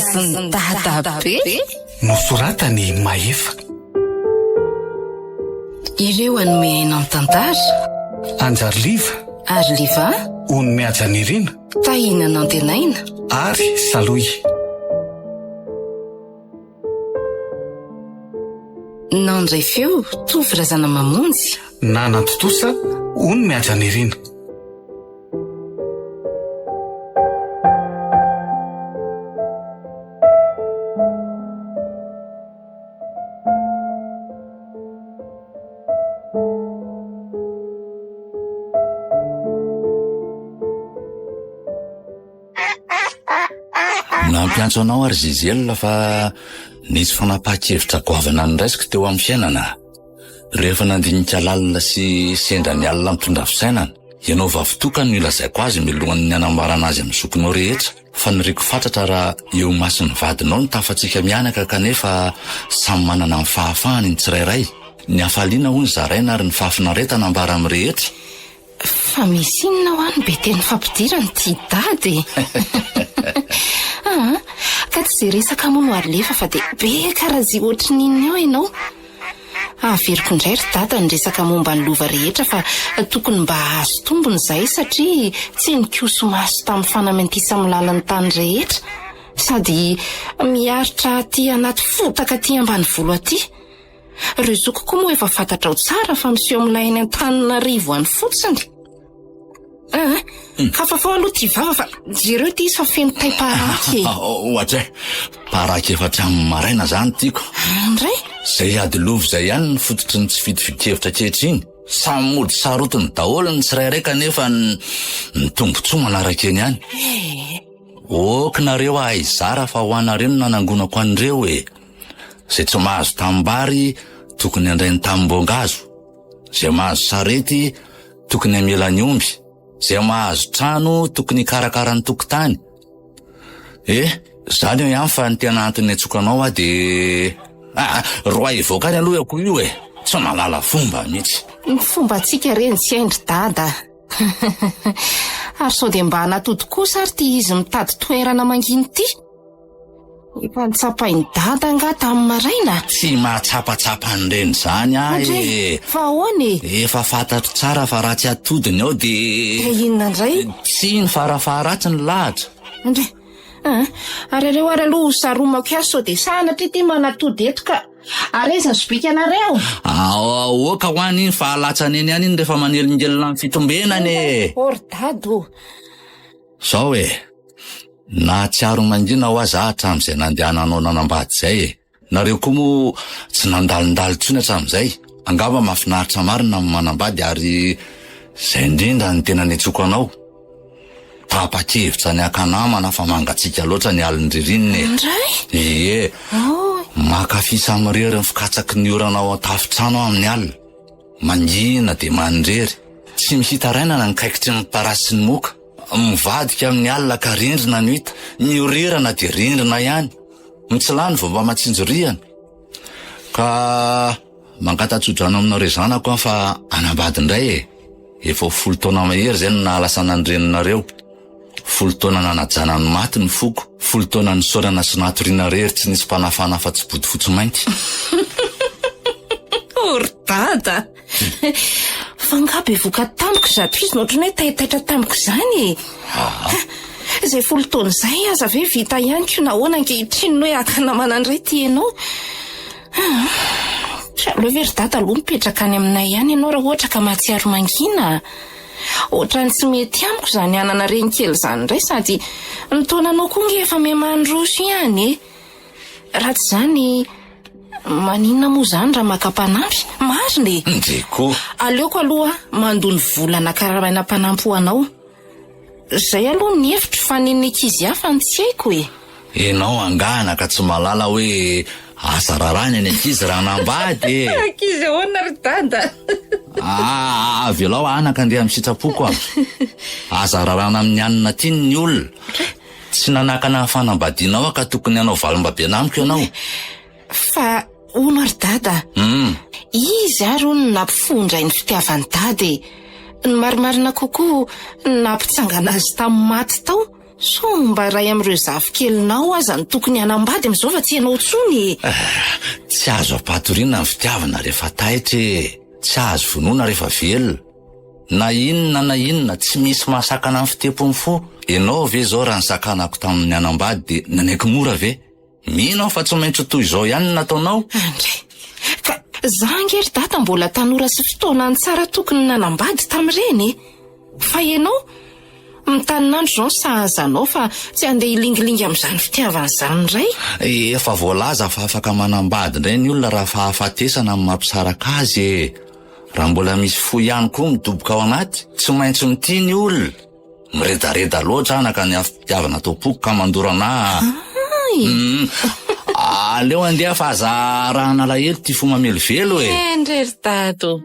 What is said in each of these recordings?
kaziny dada be nosoratany Mahefa. Ireo anome aina ny tantara. Anjariliva Ary liva ony mihaja nirina tahina nantenaina ary saloy. nandray feo tovy razana mamonjy nanantotosa ony mihaja nirina. Nampiantso anao ary Ziziel fa nisy fanapaha-kevitra goavana ny raisiko teo amin'ny fiainana. Rehefa nandinika lalina sy sendra ny alina mitondra fisainana, ianao vavitoka no ilazaiko azy milohany ny anambarana azy amin'ny zokinao rehetra. Fa niriko fatratra raha eo masin'ny vadinao ny tafatsika mianaka kanefa samy manana ny fahafahany ny tsirairay. Ny hafaliana hoy ny zaraina ary ny fahafinaretana ambara amin'ny rehetra. fa misy inona ho any be teny fampidirany ty dady. Ka tsy zay resaka moa no ary lefa fa dia be karazy ohatry ninona eo ianao. Averiko indray ry dada ny resaka momba ny lova rehetra fa tokony mba azo tombony izay satria tsy nikoso maso tamin'ny fanamendisa amin'ny lalan'ny tany rehetra sady miaritra aty anaty fotaka aty ambany volo aty. Ireo zoko koa moa efa fantatra ao tsara fa miseho amin'ilay any Antananarivo any fotsiny. Kafafao aloha ty vava fa jereo ty izy fa feno tay-paraky. Ohatra paraky efa hatramin'ny maraina zany tiako. Ndray Zay ady lovy zay ihany ny fototry ny tsy fidividihevitra kehitriny. Samy mody sarotiny daholo ny tsirairay kanefa ny tombotsoa manaraka eny ihany. Okinareo ahay zara fa ho anareo no nanangonako an'ireo e. Zay tsy mahazo tambary tokony andrainy tambongazo. Zay mahazo sarety tokony amela ny omby. Zay mahazo trano tokony karakara ny tokotany. Zany eo ihany fa ny tena antony atsokanao de roa evokany aloha ako io e. Tsy malala fomba mihitsy. ny fomba atsika reny tsy haindry dada. Ary sao dia mba hanatody kosa ary ty izy mitady toerana manginy ty. Efa nitsapainy dada nga tamin'ny maraina. Tsy mahatsapatsapa an'ireny zany ahy. Fa ahoana e? Efa fantatro tsara fa raha tsy atodiny ao de inona indray? tsy ny farafaharatsy ny lahatra. Ndray ary ireo ary aloha saromako azy sao dia sanatry ty manatody eto ka areza zobika anareo. Oka ho any iny fa alatsany eny ihany iny rehefa manelingelina amin'ny fitombenany e. Ory dado. Zao e, nahatsiaro mangina ho azy hatramin'izay nandehananao nanambady zay e. Nareo koa moa tsy nandalindali tsony hatramin'izay. Angamba mahafinaritra marina amin'ny manambady ary zay indrindra ny tena nitsoko anao. Tapa-kevitra ny akanamana fa mangatsika loatra ny alindririnina e. Ndray? Makafy samirery ny fikatsaky ny oranao tafitrano amin'ny alina. Mangina de mandrery. Tsy misita rainana ny kaikitry ny parasy ny moka. Mivadika amin'ny alina ka rindrina no hita. Ny orirana de rindrina ihany. Mitsilany vao mba matsinjoriana. Ka mangatatsodrano aminareo zanako fa anambady indray e. Efa 10 taona mahery zay no nahalasana ny reninareo. 10 taona nanajana ny maty ny foko. 10 taona ny sorana sy natoriana rery tsy nisy mpanafana fa tsy body fotsy mainty. Ory dada. Fa ngaba evoka tamiko zato izy notrany hoe taitaitra tamiko izany. Zay 10 taona izay aza ve vita ihany ko nahoana ankehitriny hoe akanamana indray ty ianao. Aleo very dada aloha mipetraka any aminay ihany ianao raha ohatra ka mahatsiaro mangina. Ohatrany tsy mety amiko izany anana renikely izany indray sady ny taonanao koa nge efa mihamandroso ihany e. Raha tsy izany maninona moa izany raha maka-panampy? Marina e. Ndreko. Aleoko aloha mandony volana karamaina mpanampy ho anao. Zay aloha ny hevitro fa ninona ankizy hafa ny tsy haiko e. Enao angana ka tsy malala hoe asa rarany any ankizy raha nambady e. Ankizy ahoana ry dada? Avy alao anaka andeha amin'ny sitrapoko a. Asa rarana amin'ny anina tiany ny olona. Tsy nanakana fanambadianao ka tokony anao valim-babe anamiko ianao. Fa ono ry dada? Izy ary hono nampifondray ny fitiavany dada e. Ny marimarina kokoa nampitsangana azy tamin'ny maty tao So mba ray amin'ireo zavikelinao aza ny tokony hanambady amin'izao fa tsy ianao tsony. Tsy azo ampatoriana ny fitiavana rehefa taitra, tsy azo vonoina rehefa velona. Na inona tsy misy mahasakana amin'ny fitepony fo. Ianao ve zao raha nisakanako tamin'ny hanambady de nanaiky mora ve? Mino fa tsy maintsy toy izao ihany nataonao. Andray, ka zangery data mbola tanora sy fotoana ny tsara tokony nanambady tamin'ireny. Fa ianao mitanindro zao sahazanao fa tsy andeha hilingilingy amin'izany fitiavana izany ray. Efa voalaza fa afaka manambady indray ny olona raha fahafatesana amin'ny mampisaraka azy. Raha mbola misy fo ihany koa midoboka ao anaty, tsy maintsy mity ny olona. Miredareda loatra anaka ny afitiavana tompoko ka mandorana. Aleo andeha fa raha nalahelo ty fo mamelivelo e. Ndrery tato.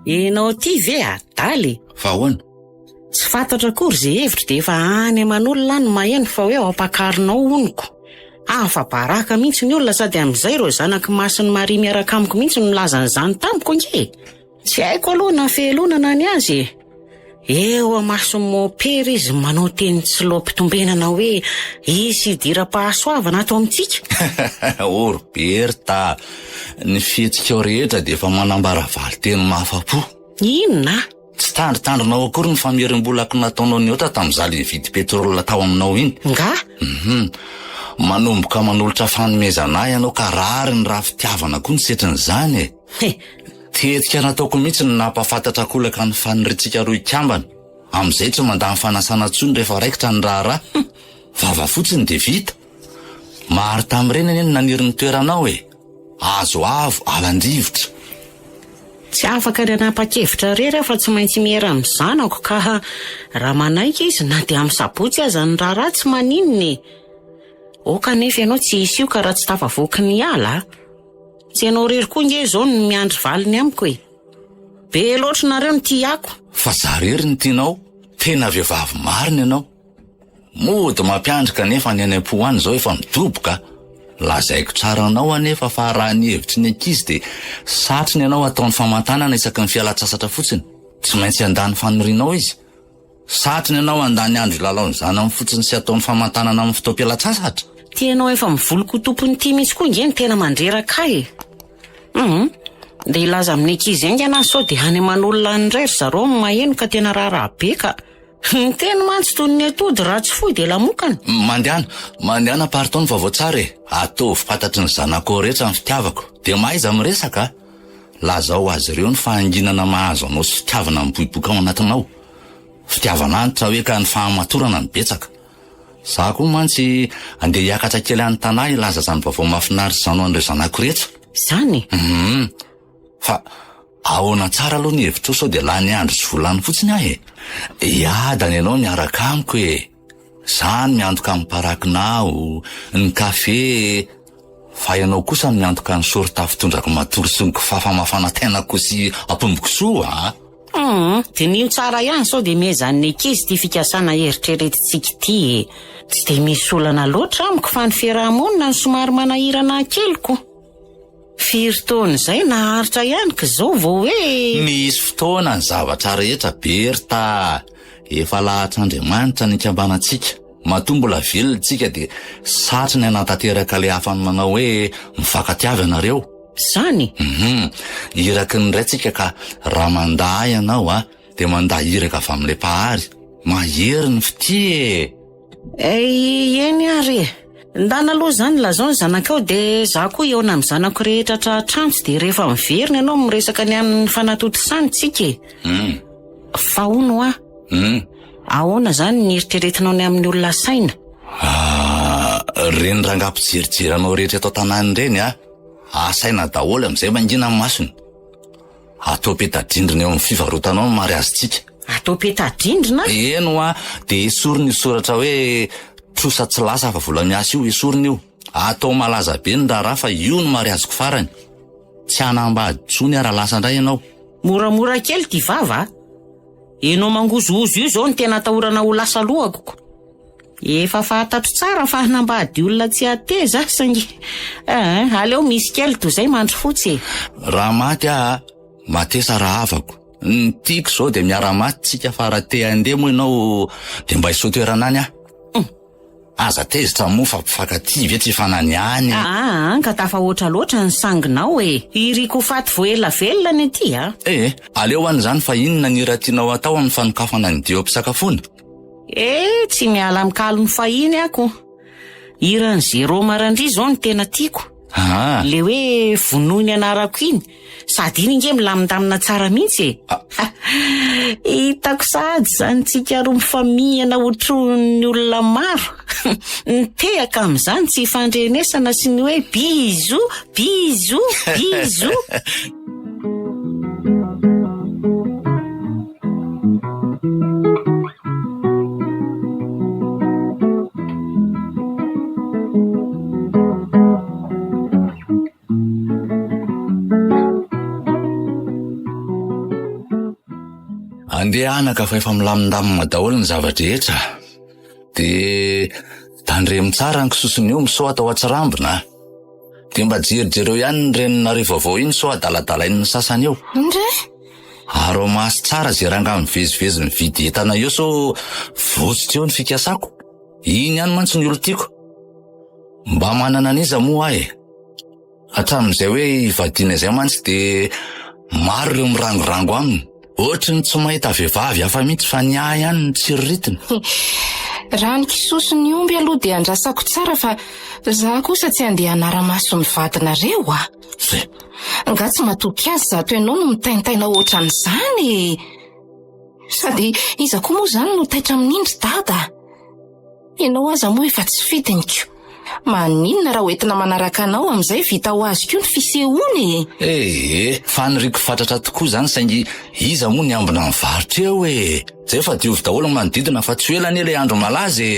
Ianao ty ve adaly? Fa ahoana? Tsy fantatra akory ze hevitra de efa any aman'olona ny maheno fa hoe ao ampakarinao oniko. Fa baraka mihitsy ny olona sady amin'izay reo zanaky masiny Maria miaraka amiko mihitsy nilaza an'izany tamiko nge. Tsy haiko aloha na fehelonana ny azy. Eo amasony mopera izy manao teny tsy lopy-tombenana hoe isy idira-pahasoavana ato amintsika. Orberta, ny fihetsika rehetra de efa manambara valy teny mahafa-po. Inona? Tsy tandritandrinao akory ny famerim-bolako nataonao ny ota tamin'izaly nividy petrolina tao aminao iny. Nga? Manomboka manolotra fanomezana ianao ka rary ny raha fitiavana koa ny setrin'izany e. Tetika nataoko mihitsy ny nampafantatra kolaka ny faniritsika roa ikambana. Amin'izay tsy mandany fanasana tsony rehefa raikitra ny raharaha. Vava fotsiny de vita. Maro tamin'ireny anie naniry ny toeranao e. Azo avo, alan-drivotra. Tsy afaka ny anapa-kevitra rery fa tsy maintsy miera amin'ny zanako ka raha manaiky izy na dia amin'ny sabotsy aza ny raharaha tsy maninony. Kanefa ianao tsy hisy io ka raha tsy tafavoaky ny ala. Tsy ianao rery koa nge zao ny miandry valiny amiko e. Be loatra nareo ny tiako. Fa za rery ny tianao, tena vehivavy marina ianao. Mody mampiandrika nefa ny any am-po any zao efa midoboka. Lazaiko tsara anao anefa fa raha ny hevitry ny ankizy de satriny ianao ataon'ny famantanana isaky ny fialan-tsasatra fotsiny. Tsy maintsy andany fanorinao izy. Satriny ianao andany andro ilalaony zany amin'ny fotsiny sy ataon'ny famantanana amin'ny fotoam-pialan-tsasatra. Tianao efa mivoloko tompony ty mihitsy koa nge ny tena mandreraka e. De ilaza amin'ny ankizy aingana sao de any aman'olona ny rery zareo maheno ka tena raharaha be ka. Ny tena mantsy toy ny atody raha tsy foy de lamokana. Mandehana paritaony vaovao tsara e. Ataovy fantatry ny zanako rehetra ny fitiavako. De maiza miresaka. Lazao azy ireo ny fahanginana mahazo anao sy fitiavana miboiboka ao anatinao. Fitiavana antitra hoe ka ny fahamatorana ny betsaka. Za koa mantsy andeha hiakatra kely any tanahy ilaza zany vaovao mahafinaritra zany ho an'ireo zanako rehetra. Zany? Fa ahoana tsara aloha ny hevitra sao de lany andro sy volany fotsiny ahy e. Iadany ianao miaraka amiko e. Zany miantoka amin'ny parakinao, ny kafe. Fa ianao kosa miantoka ny sorita fitondrako matory sy ny kifafa mafana tenako sy ampomboko soa. De nio tsara ihany sao de mezan'ny ankizy ty fikasana eritreretintsika ty e. Tsy de misy olana loatra amiko fa ny fiarahamonina ny somary manahirana keliko. Firy taona izay naharitra ihany ka zao vao hoe misy fotoana ny zavatra rehetra Berta. Efa lahatr'Andriamanitra ny kambanantsika. Matoa mbola velontsika de satriny anatanteraka le afany manao hoe mifankatiavy ianareo. Zany? Iraky ny raitsika ka raha mandaa ianao de mandaa iraka avy amin'le pahary. Mahery ny fity e. Eny ary. Ndana aloha zany lazao ny zanakao de za koa eo na amin'ny zanako rehetra trantso de rehefa miverina ianao miresaka ny amin'ny fanatody sanitsika e. Fa ono ahoana zany ny eritreretinao ny amin'ny olona saina? Reny rangampijerijeranao rehetra atao tanany reny asaina daholo amin'izay mangina amin'ny masony. Atao petadrindrina eo amin'ny fivarotanao ny mariazitsika. Atao petadrindrina? Eno de esoriny io soratra hoe trosa tsy lasa fa vola miasa io esoriny io. Atao malaza be ny raharaha fa io ny mariaziko farany. Tsy hanambady tsony raha lasa indray ianao. Moramora kely ty vava. Ianao mangozozo io zao ny tena atahorana ho lasa lohako. Efa fahatatro tsara fa hanambady olona tsy ateza saingy aleo misy kely toy izay mandro fotsy. Raha maty matesa raha avako. Ny tiako zao de miara-maty tsika fa raha te handeha moa ianao de mba iso toerana any aza tezitra moa fa mpifankatia ve tsy fananiany. Ka tafa oatra loatra ny sanginao iriko faty vo ela velona ny aty aleo an'izany fa inona ny raha tianao atao amin'ny fanokafana ny dio am-pisakafoana? Tsy miala mikalo ny fahiny ako. Iran'ny zero marandri zao ny tena tiako. Le hoe vonoiny anarako iny sady iny nge milamindamina tsara mihitsy hitako sady zany tsika roa mifamihana ohatron'ny olona maro nitehaka amin'izany tsy fandrenesana sy ny hoe bisou bisou bisou. Andehanaka fa efa milamindamina daholo ny zavadrehetra de tandremo tsara ny kisosony io miso atao atsirambina de mba jerijereo ihany ny renina vaovao iny so adaladalainy ny sasany eo aro masy tsara zay ranga mivezivezy mividy entana eo so votsitra eo ny fikasako. Iny ihany mantsy ny olo tiako mba manana aniza moa hatramin'izay hoe ivadiana izay mantsy de maro ireo mirangorango aminy ohatrany tsy mahita vehivavy hafa mihitsy fa ny ahy ihany ny tsiriritiny. Raha ny kisosony omby aloha de andrasako tsara fa za kosa tsy andeha hanara-maso ny vadinareo nga tsy matoky azy zato ianao no mitaintaina ohatran'izany sady iza koa moa zany no taitra amin'indry dada. Ianao aza moa efa tsy fidiniko maninona raha hoentina manaraka anao amin'izay vita ho azoko ny fisehoany fa nyriko fatratra tokoa zany saingy iza moa ny ambina mivarotra eo zay fa diovy daholo ny manodidina fa tsy elany ilay andro malaza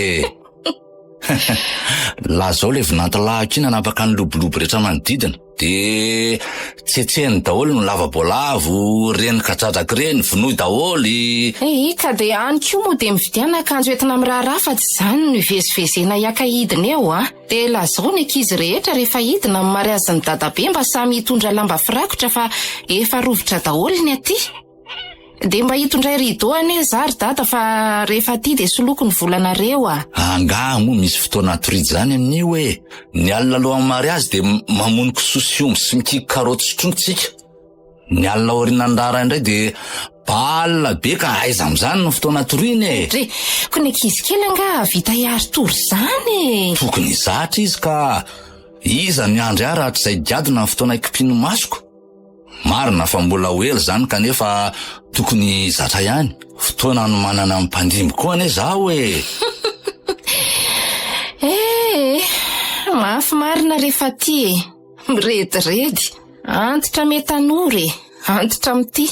la zao le vinantylahiko iny anapaka ny lobolobo rehetra manodidina de tsetsehany daholo ny lavabolavo reny katradraky reny vinoy daholy ka de aniko moa de mividiana akanjo entina miraharaha fa tsy zany no ivezivezena iaka hidina eo de lazao ny ankizy rehetra rehefa hidina amin'ny mariazin'ny dadabe mba samy hitondra lamba firakotra fa efa rovitra daholo ny aty de mba hitondray rideau ane zary dada fa rehefa aty de soloko ny volanareo anga moa misy fotoana toridy zany amin'io ny alina aloha amin'ny mariazy de mamonoko sosiomby sy mikiky karoty sotrongotsika ny alina orinandara indray de balina be ka aiza am'izany no fotoana toriany ko ny ankizy kely anga vita hiary tory zany tokony zatra izy ka iza ny andry raha hatr'izay giadona ny fotoana ikipino masoko marina fa mbola hoely zany kanefa tokony zatra ihany fotoana no manana mipandimy koa ane zaho mafy marina rehefa ty mirediredy antitra metanory antitra amity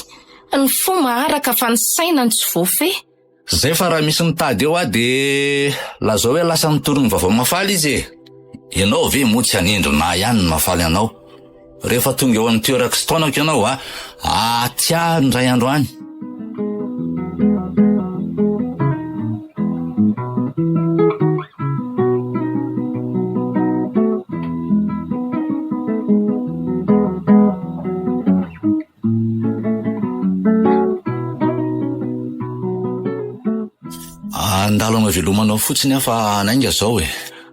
ny fo maharaka fa ny saina ny tsy voafe zay fa raha misy mitady eo de lazao hoe lasa mitorony vavao mafaly izy ianao ve moa tsy hanendrona ihany ny mafaly anao rehefa tonga eo amin'ny toerako sy taonako ianao atia ndray andro any andalo amavelomanao fotsiny afa nainga zao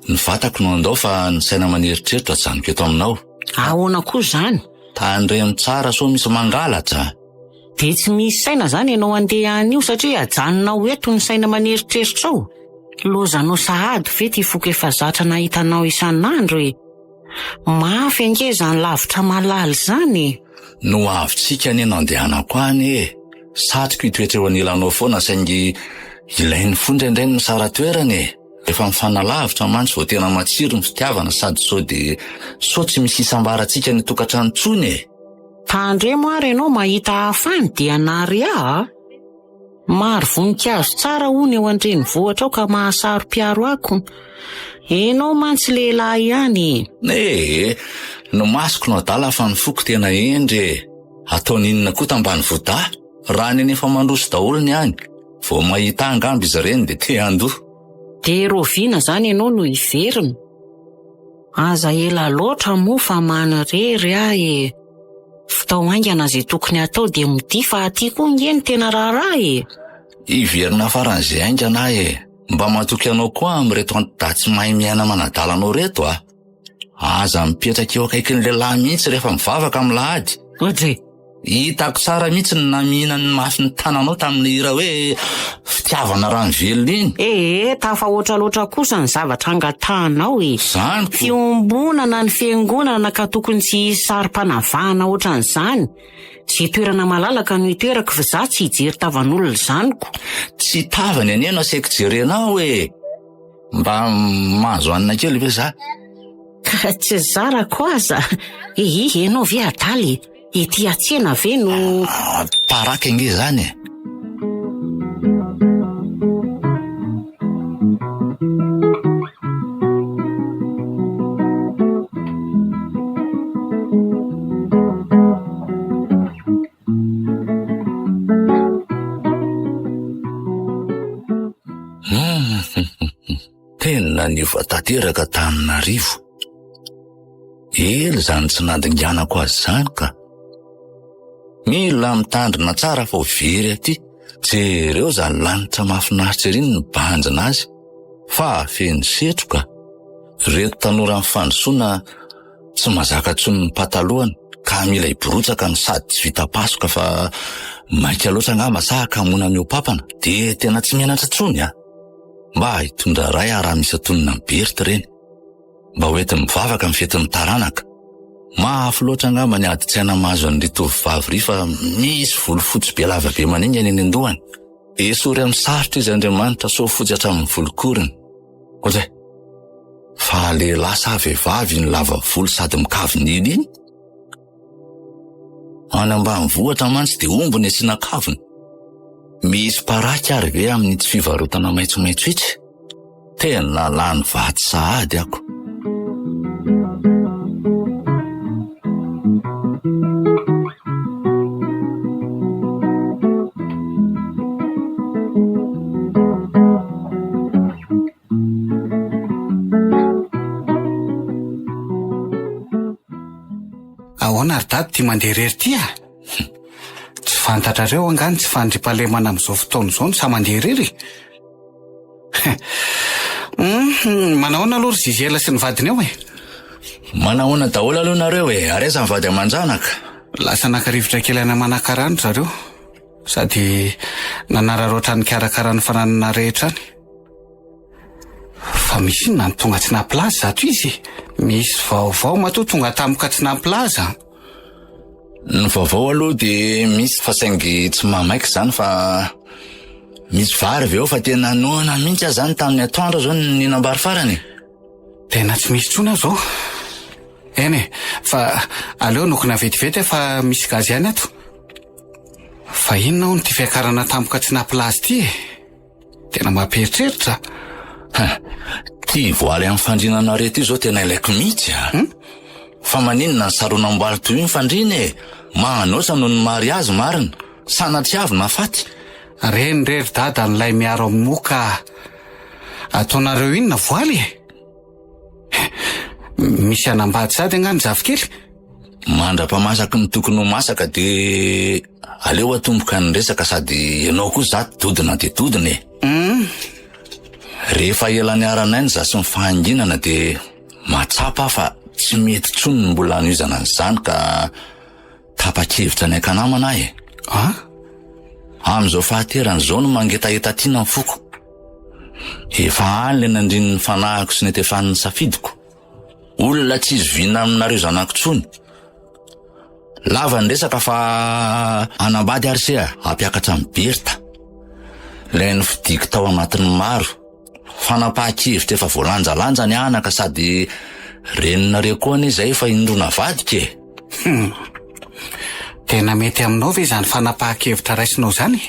ny vatako no andao fa ny saina maneritreritra janiko eto aminao. Ahoana koa zany? Tandremo tsara so misy mangalatra. De tsy misy saina zany ianao andeha anio satria ajanonao eto ny saina maneritreritra ao. Lozanao sahady ve ty foka efa zatra nahitanao isan'andro mafy ange zany lavitra malala zany. No avitsika ny nandehanako any satriko itoetra eo anilanao foana saingy ilainy fondraindray ny sara toerany efa mifanalavitra mantsy vao tena matsiro ny fitiavana sady so de so tsy misy isambaratsika ny tokatrano tsony Tandremo ary ianao mahita hafany dia nary maro voninkazo tsara hono eo andreny vohatra ao ka mahasaro mpiaro ako. Ianao mantsy lehilahy ihany. No masoko no adala fa ny foko tena endre ataony inona koa tambany voda raha ny efa mandroso daholo ny any, vao mahita angamby izy ireny dia te handoha. Dia roviana zany ianao no iverina. Aza ela loatra moa fa manirery ahy. Fitao haingana izay tokony atao dia midia fa aty koa ngeny tena raharaha. Iverina faran'izay haingana ahy. Mba matoky anao koa amin'ireto antidatsy mahay miaina manadalanao reto ah. Aza mipetraka eo akaikin'ny lehilahy mihitsy rehefa mivavaka amin'ny lahady. Ohatry? Hitako tsara mihitsy ny namihina ny mafy ny tananao tamin'ny hira hoe fitiavana rano velona iny. Tafa oatra loatra kosa ny zavatra angatanao Zany ko. Fiombonana ny fiangonana ka tokony tsy sari-panavahana ohatran'izany. Tsy toerana malalaka no itoerako fa za tsy hijery tavan'olona zaniko. Tsy tavany anie no asaiko jerenao mba mahazo anina kely ve za? Ka tsy zara koa aza. Ianao ve adaly? Ety atsena ve no... Paraka inge zany Tena niova tanteraka t'Antananarivo. Ely zany tsy nadinganako azy zany ka. Mila mitandrina tsara fa ho very aty. Jereo zany lanitra mahafinaritra ery ny banjina azy. Fa feno setroka. Reto tanora amin'ny fandrosoana tsy mazaka tsony ny patalohany ka mila iborotsaka ny sady tsy vita pasoka fa maika loatra angamba sa hakamona miopapana dia tena tsy mianatra tsony ah. Mba hitondra ray raha misy atonina ny Berta reny. Mba hoety mivavaka amin'ny fety mitaranaka. Mafy loatra angamba ny ady tsy aina mahazo an'ry tovovavy ry fa misy volo fotsy be lava be maninga any an-dohany. Esory amin'ny sarotra izy Andriamanitra so fotsy hatramin'ny volokoriny. Ohatray, fa lehilahy sa vehivavy ny lava volo sady mikavon'iny iny. Any ambanivohitra mantsy dia omby ny asiana kavony. Misy paraka ary ve amin'ny tsy fivarotana maitsomaitso itsy? Tena lany vaty sahady ako. Ahoana ary dady ty mandeha rery ty ah? Tsy fantatrareo angany tsy fandripahalemana amin'izao fotoana izao ny sa mandeha rery. Manahoana aloha ry Zizela sy ny vadiny eo Manahoana daholo aloha nareo areza ny vady aman-janaka. Lasa nakarivotra kely any manankarano zareo. Sady nanararoatra ny karakarany fananana rehetra any. Fa misy inona ny tonga tsy nampilaza ato izy. Misy vaovao matoa tonga tampoka tsy nampilaza. Ny vaovao aloha dia misy fa saingy tsy mamaika zany fa misy vary avy eo fa tena noana mihitsy aho zany tamin'ny atoandro zao ny ninambary farany. Tena tsy misy tsona zao. Eny fa aleo nokona vetivety fa misy gazy ihany ato. Fa inona hono ty fiakarana tampoka tsy nampilaza ty Tena mamperitreritra. Ty voaly amin'ny fandrinana reto io zao tena ilaiko mihitsy Fa maninona ny saronam-boaly toy io ny fandrina Mahanosa noho ny mariazy marina. Sanatiavy na faty. Reny rery dada nylay miaro amin'ny moka. Ataonareo inona voaly Misy anambady sady angany zafikely. Mandra-pamasaky ny tokony ho masaka dia aleo atomboka ny resaka sady ianao koa za dodina dia dodina Rehefa elany aranainy za sy ny fahanginana dia matsapa fa tsy mety tsony ny mbola anoizana an'izany ka tapa-kevitra ny akanamana Amin'izao fahaterany zao no mangetaheta tiana ny foko. Efa any le nandriny ny fanahiko sy netefan'ny safidiko. Olona tsy izy vina aminareo zanako tsony. Lava ny resaka fa anambady arsea ampiakatra amin'ny Berta. Lay ny fidiko tao anatin'ny maro. Fanapahan-kevitra efa voalanjalanja ny anaka sady reninareo koa ane izay efa indrona vadika Tena mety aminao ve izany fanapahan-kevitra raisinao zany?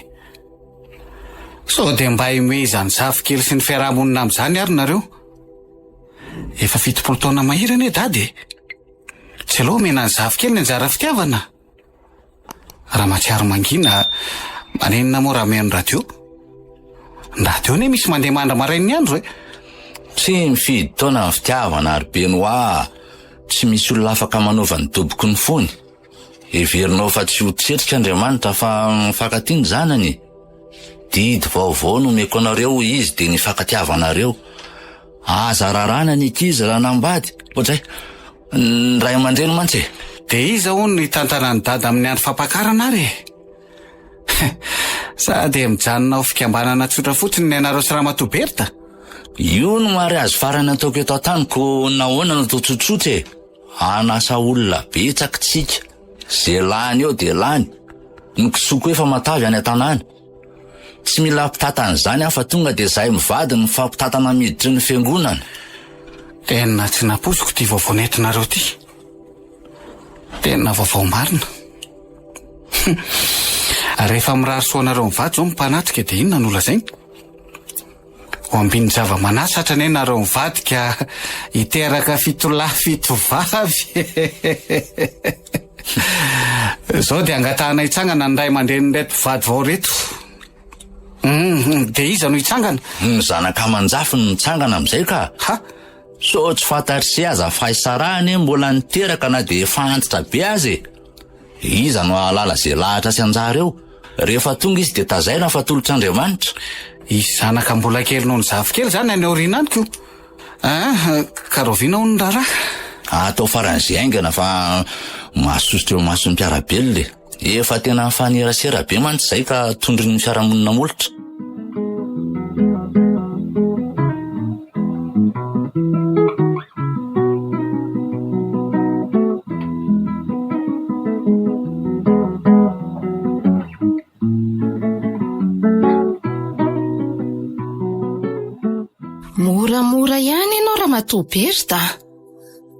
Sao dia mba himezany zafikely sy ny fiarahamonina amin'izany ary nareo. Efa 70 taona mahirana dady. Tsy aloha mena ny zafikely ny anjara fitiavana. Raha matsiaro mangina Manenina moa raha mihano radio? Ny radio ne misy mandeha mandra marain'ny andro e? Tsy mifidy taona ny fitiavana ary be noa tsy misy olona afaka manaova ny doboko ny fony. Heverinao fa tsy ho tsetrika Andriamanitra fa mifankatia ny zanany. Didy vaovao no meko anareo izy dia nifankatiavanareo. Aza rarana ny ankizy raha nambady. Ohatray, ny ray aman-dreny mantsy e. Dia iza hono ny tantanany dada amin'ny andro fampakarana ary e? Sady mijanona ho fikambanana tsotra fotsiny ny anareo sy Ramatoa Berta? Io no mary azo farany ataoko eto an-taniko nahoana no atao tsotsotra e. Anasa olona betsaka tsika. Zay lany eo dia lany. Nokosoko efa matavy any an-tanàna. Tsy mila mpitatana izany afa tonga dia zahay mivady ny fampitatana miditry ny fiangonana. Tena tsy naposiko ty vaovao nentinareo ty. Tena vaovao marina. Rehefa mirary soanareo mivady zao mipanatrika dia inona no lazainy? Ho ambiny zava-manasa hatrany nareo mivadika hiteraka fitolahy fitovavy. Zao dia angatahana hitsangana ny ray aman-dreny reto mpivady vao reto. Dia iza no hitsangana? Ny zanaka aman-jafy no mitsangana amin'izay ka. Ha? So tsy fantatry aza fahisarahany mbola niteraka na dia efa antitra be azy e. Iza no ahalala zay lahatra sy anjara eo. Rehefa tonga izy dia tazaina fa tolotr'Andriamanitra. Izy zanaka mbola kely noho ny zafikely zany any aoriananiko. Karoviana ho ny raharaha. Atao faran'izay aingana fa mahasosotra eo mason'ny mpiarabelona e. Efa tena fanerasera be mantsy izay ka tondrin'ny fiarahamonina molotra. Moramora ihany ianao Ramatoa Berta.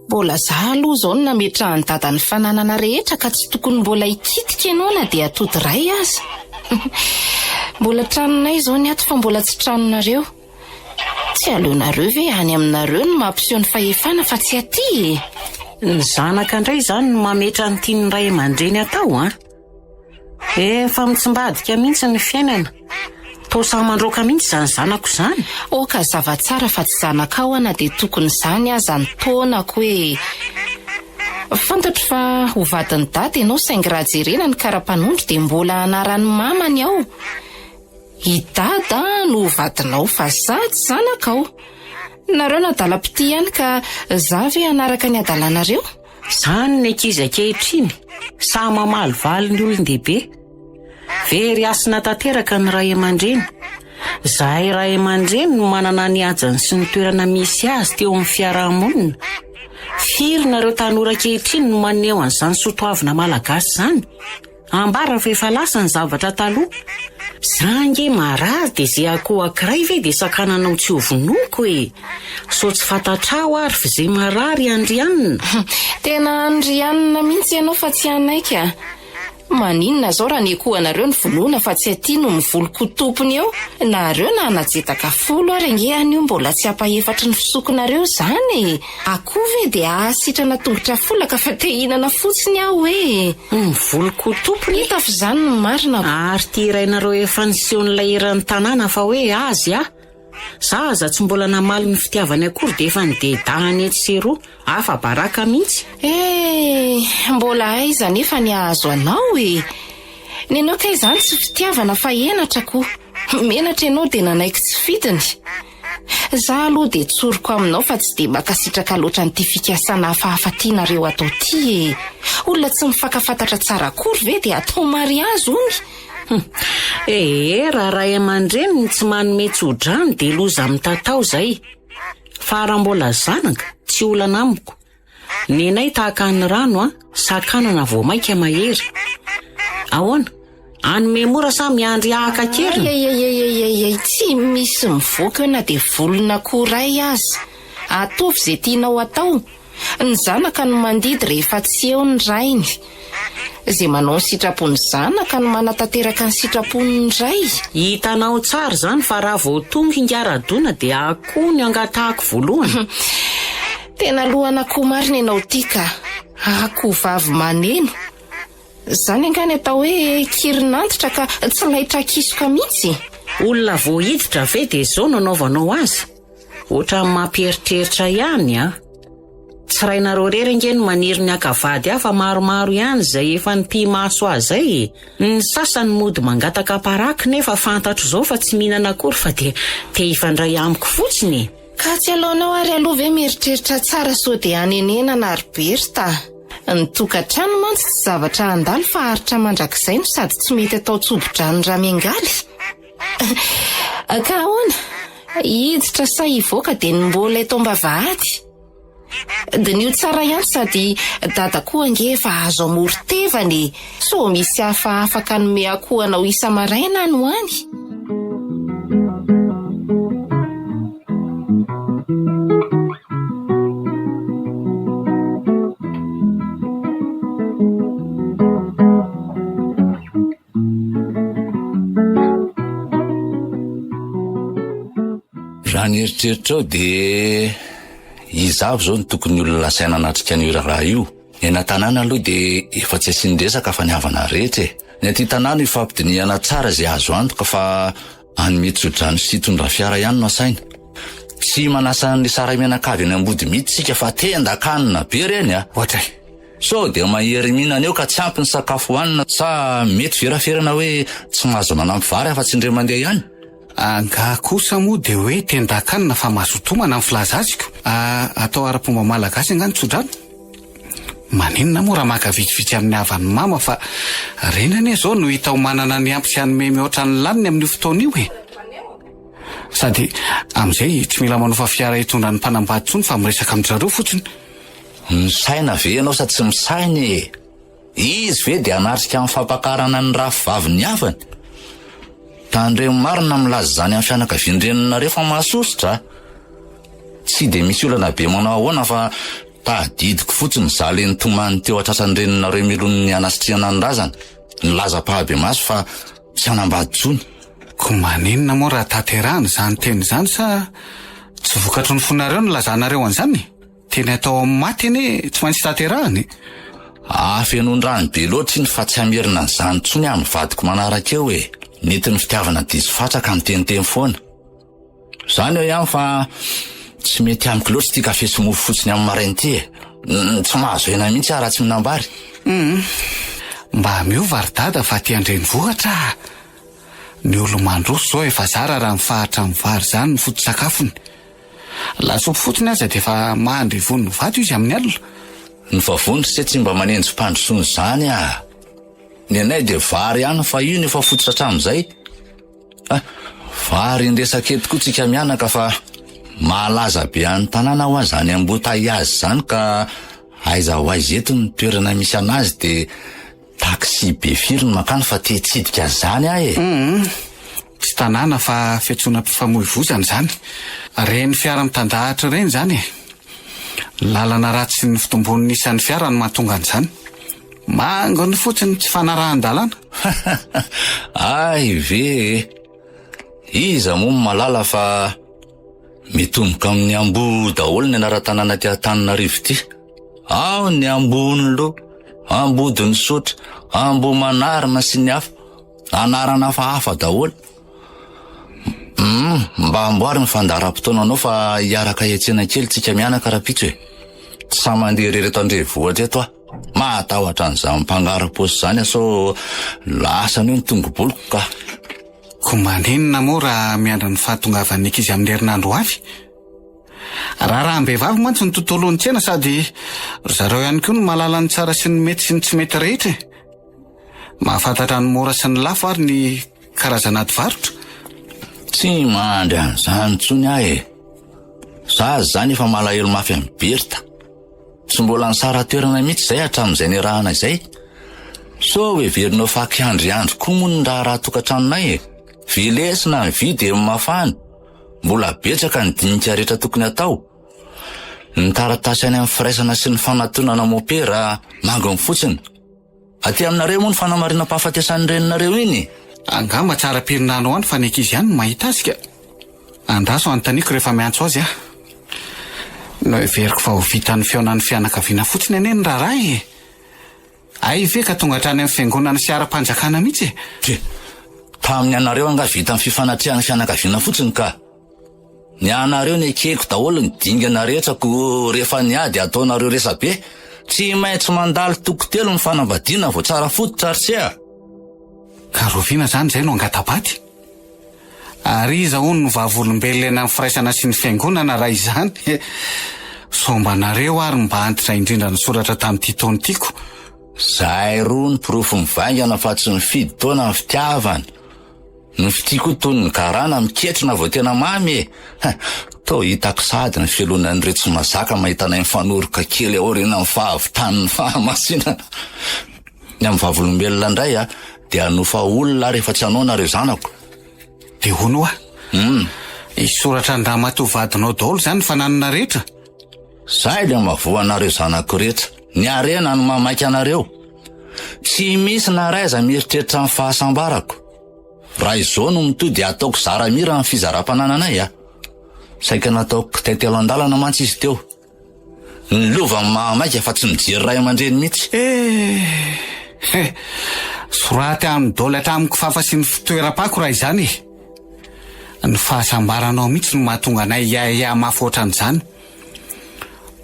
Mbola zaho aloha zao no nametrahany dadany fananana rehetra ka tsy tokony mbola hikitika ianao na dia atody ray aza. Mbola tranonay zao ny ato fa mbola tsy tranonareo. Tsy aleonareo ve any aminareo no mampiseho ny fahefana fa tsy aty. Ny zanaka indray zany no mametra ny tiany ray aman-dreny atao a. Efa mitsimbadika mihitsy ny fiainana. Tosa mandroaka mihitsy zany zanako zany. Oka zavatsara fa tsy zanakao ana dia tokony izany aza ny taonako hoe. Fantatro fa ho vadiny dady ianao saingy raha jerena ny kara-panondro dia mbola anaran'ny mamany ao. I dada no vadinao fa sady zanakao. Nareo nadalam-pity ihany ka zavy anaraka ny adalanareo. Zany ny ankizy ankehitriny. Sa mamalivaly ny olon-dehibe. Very asina tanteraka ny ray aman-dreny. Zahay ray aman-dreny no manana ny ajany sy ny toerana misy azy teo amin'ny fiarahamonina. Firy nareo tanora ankehitriny no maneho an'izany soatoavina malagasy zany. Ambara fa efa lasa ny zavatra taloha. Zange marary dia izay akoho ankiray ve dia sakananao tsy ho vonoko e. So tsy fantatrao ary fa izay marary andrianina. Tena andrianina mihitsy ianao fa tsy anaika. Maninona zao raha ny akohanareo ny vonoana fa tsy aty no mivoloko tompony eo. Nareo na anajetaka folo ary ange any io mbola tsy ampahefatry ny fisokonareo zany. Akoho ve dia ahasitrana tongotra folaka fa te hinana fotsiny aho e. Mivoloko tompony. Hita fa zany no marina. Ary ty irainareo efa nisehon'ilay eran'ny tanàna fa hoe azy a. Zaza tsy mbola namaly ny fitiavany akory dia efa nidedahany etsy sy roa. Afa baraka mihitsy. Mbola aiza nefa ny ahazo anao e. Ny anao ka izany tsy fitiavana fa enatra ko. Menatra ianao dia nanaiko tsy fidiny. Za aloha dia tsoroko aminao fa tsy dia makasitraka loatra n'ity fikasana hafahafatinareo atao ty e. Olona tsy mifankafantatra tsara akory ve dia atao mariazy hony. Raha ray aman-dreny tsy manome tsodrano dia loza mitatao zay. Fa raha mbola zanaka tsy olana amiko. Nenay tahaka ny rano sakanana vao maika mahery. Ahoana? Anome mora sa miandry ahaka kely? Tsy misy mivoaka na dia volona koray aza. Atovy izay tianao atao. Ny zanaka no mandidy rehefa tsy eo ny rainy. Izay manao ny sitrapony zanaka no manatanteraka ny sitrapony ray. Hitanao tsara zany fa raha vao tonga ingara-doana dia akoho ny angatahako voalohany. Tena lohana akoho marina ianao tia ka. Akoho vavy maneno. Zany angany atao hoe kirinantitra ka tsy laitra kisoka mihitsy. Olona voahiditra ve dia izao nanaovanao azy? Ohatra mampieritreritra ihany a. Tsy rainareo rery nge no maniry ny akavady hafa maromaro ihany izay efa nipimaso azay. Ny sasany mody mangataka paraky nefa fantatro zao fa tsy mihinana akory fa dia te hifandray amiko fotsiny. Ka tsy alohanao ary aloha ve mieritreritra tsara sao dia anenena na riberta. Ny tokantrano mantsy tsy zavatra andalo fa haritra mandrakizay no sady tsy mety atao tsobo-drano raha miangaly. Ka ahoana? Hiditra sa hivoaka dia ny mbola eto am-bavahady. Dia nio tsara ihany sady dada koa ange efa azo amoron-tevany. So misy hafa afaka nome akoho anao isa-maraina no any. Raha ny eritreritra ao dia izavo zao ny tokony olona lasaina anatrika ny raha io. Ena tanàna aloha dia efa tsy asin-dresaka fa ny havana rehetra e. Ny aty tanàna ifampidinihana tsara izay azo antoka fa hanome tsodrano sy hitondra fiara ihany no asaina. Tsy manasa ny sara-mianakavy eny ambody mihitsy sika fa tendan-kanina be reny a. Ohatray. So dia mahery mihinana eo ka tsy ampy ny sakafo hohanina sa mety veraferana hoe tsy mahazo manampy vary afa tsy indray mandeha ihany. Anga kosa moa dia hoe tendan-kanina fa mazotomana amin'ny filazaziko. Atao ara-pomba malagasy angany tsodrano. Maninona moa raha maka vitsivitsy amin'ny havan'ny mama fa renany zao no hitao manana ny ampy sy hanome mihoatra ny laniny amin'io fotoana io e. Sady amin'izay tsy mila manofa fiara hitondra ny mpanambady tsony fa miresaka amin'izareo fotsiny. Misaina ve ianao sa tsy misaina e? Izy ve dia anatrika amin'ny fampakarana ny rafivaviny havany? Tandremo marina milaza zany amin'ny fianakavian-drenina fa mahasositra. Tsy dia misy olana be manao ahoana fa tadidiko fotsiny zaly ny tomany teo atrasan-drenina milony ny anasitriana ny razana. Nilaza-pahabe maso fa tsy hanambady tsony. Ko maninona moa raha taterahana zany teny zany sa tsy vokatro ny fonareo no lazanareo an'izany? Teny atao amin'ny maty eny tsy maintsy taterahany. Afenondrany be loatra iny fa tsy hamerina n'izany tsony amin'ny vadiko manaraka eo e. Nety ny fitiavana diso fatraka ny teniteny foana. Zany eo ihany fa tsy mety amiko loatra tia kafe sy mofo fotsiny amin'ny maraina ity e. Tsy mahazo hena mihitsy raha tsy minambary. Mba miova ry dada fa ty andrenivohitra. Ny olo mandroso zao efa zara raha mifahatra amin'ny vary zany ny foto-tsakafony. Lasopy fotsiny aza dia efa mahandry von'ny vato izy amin'ny alina. Ny vavony sy tsy mba manenjo mpandrosony zany a. Ny anay dia vary ihany fa io nefa fototra hatramin'izay. Vary indresaka eto koa tsika mianaka fa malaza be any tanàna ho azany ambotay azy zany ka aiza ho aiza eto ny toerana misy anazy dia taksi be firy no makany fa te hitsidika zany ahy e. Tsy tanàna fa fiantsoana-pifamoivozana zany. Reny fiara mitandahatra reny zany e. Lalana ratsy ny fitombon'ny isan'ny fiara no mahatonga an'izany. Mangony fotsiny tsy fanarahan-dalana. Ay ve iza moa malala fa mitomboka amin'ny ambo daholo ny anara-tanàna ty Antananarivo ity. Ao ny Ambonilo, Ambodiny Sotra, Ambomanarina sy ny hafa. Anarana hafa daholo. Mba amboary ny fandaharam-potoana anao fa hiaraka hiatsena kely tsika mianaka rapitso e. Tsy sa mandeha rereto andrevohatra eto a. Mahatahotra an'izany mpangaro-paosy zany aso lasany eo ny tongoboloko ka. Ko maninona moa raha miandra ny fahatongavan'ny ankizy amin'ny herinandro avy? Raha-mbehivavy mantsy ny tontolo ny tsena sady zareo ihany koa no mahalala ny tsara sy ny mety sy ny tsy mety rehetra. Mahafantatra ny mora sy ny lafo ary ny karazana ady varotra. Tsy mandry an'izany tsony ahy e. Zaho zany efa malahelo mafy amin'ny Berta. Tsy mbola ny sara toerana mihitsy izay hatramin'izay ny rahana izay. So heverinao fakiandriandro koa moa ny raha tokantranonay e. Vilesina ny vidy e mafana. Mbola betsaka ny dinika rehetra tokony atao. Ny taratasy any amin'ny firaisana sy ny fanatonana mopera mangony fotsiny. Aty aminareo moa ny fanamarina mpahafatesan'ny reninareo iny. Angamba tsara pirinano any fa ny ankizy ihany no mahita azy ka. Andaso antaniko rehefa miantso azy a. No heveriko fa ho vitan'ny feonan'ny fianakaviana fotsiny ane ny raharaha e. Ay ve ka tonga hatrany amin'ny fiangonana sy ara-panjakana mihitsy e. Ke, tamin'ny anareo anga vita amin'ny fifanatrehana fianakaviana fotsiny ka. Ny anareo ny ekeko daholo ny dingana retsako rehefa niady ataonareo resabe. Tsy maintsy mandalo tokotelo ny fanambadiana vao tsara fototra arsea. Ka roviana zany zay no angatapaty. Ary iza hono no vavolombelona amin'ny firaisana sy ny fiangonana raha izany. Sombanareo ary mba antitra indrindra ny soratra tamin'ity taona tiako. Zahay roa ny pirofo mivaingana fa tsy mifidy taona ny fitiavana. Ny fitiako toy ny garana miketrona vao tena mamy e. Tao hitako sady ny fialonan'ireo tsy mazaka mahitanay mifanoroka kely aoriana amin'ny fahavitan'ny fahamasina. Ny amin'ny vavolombelona indray dia hanofa olona rehefa tsy hanao nareo zanako. De hono a? Isoratra andramatoavadinao daholo zany ny fananana rehetra. Zahay le mavoanareo zanako rehetra. Ny arena no mamaky anareo. Tsy misy naraiza mieritreritra amin'ny fahasambarako. Raha izao no mitody ataoko zaramira amin'ny fizaram-panananay saika nataoko kitaitelo andalana mantsy izy teo. Ny lova mamaky fa tsy mijery ray aman-dreny mihitsy. Soraty amin'ny daolatra amiko fafa sy ny fitoeram-pako raha izany. Ny fahasambaranao mihitsy no mahatonga anay iaia mafy ohatran'izany.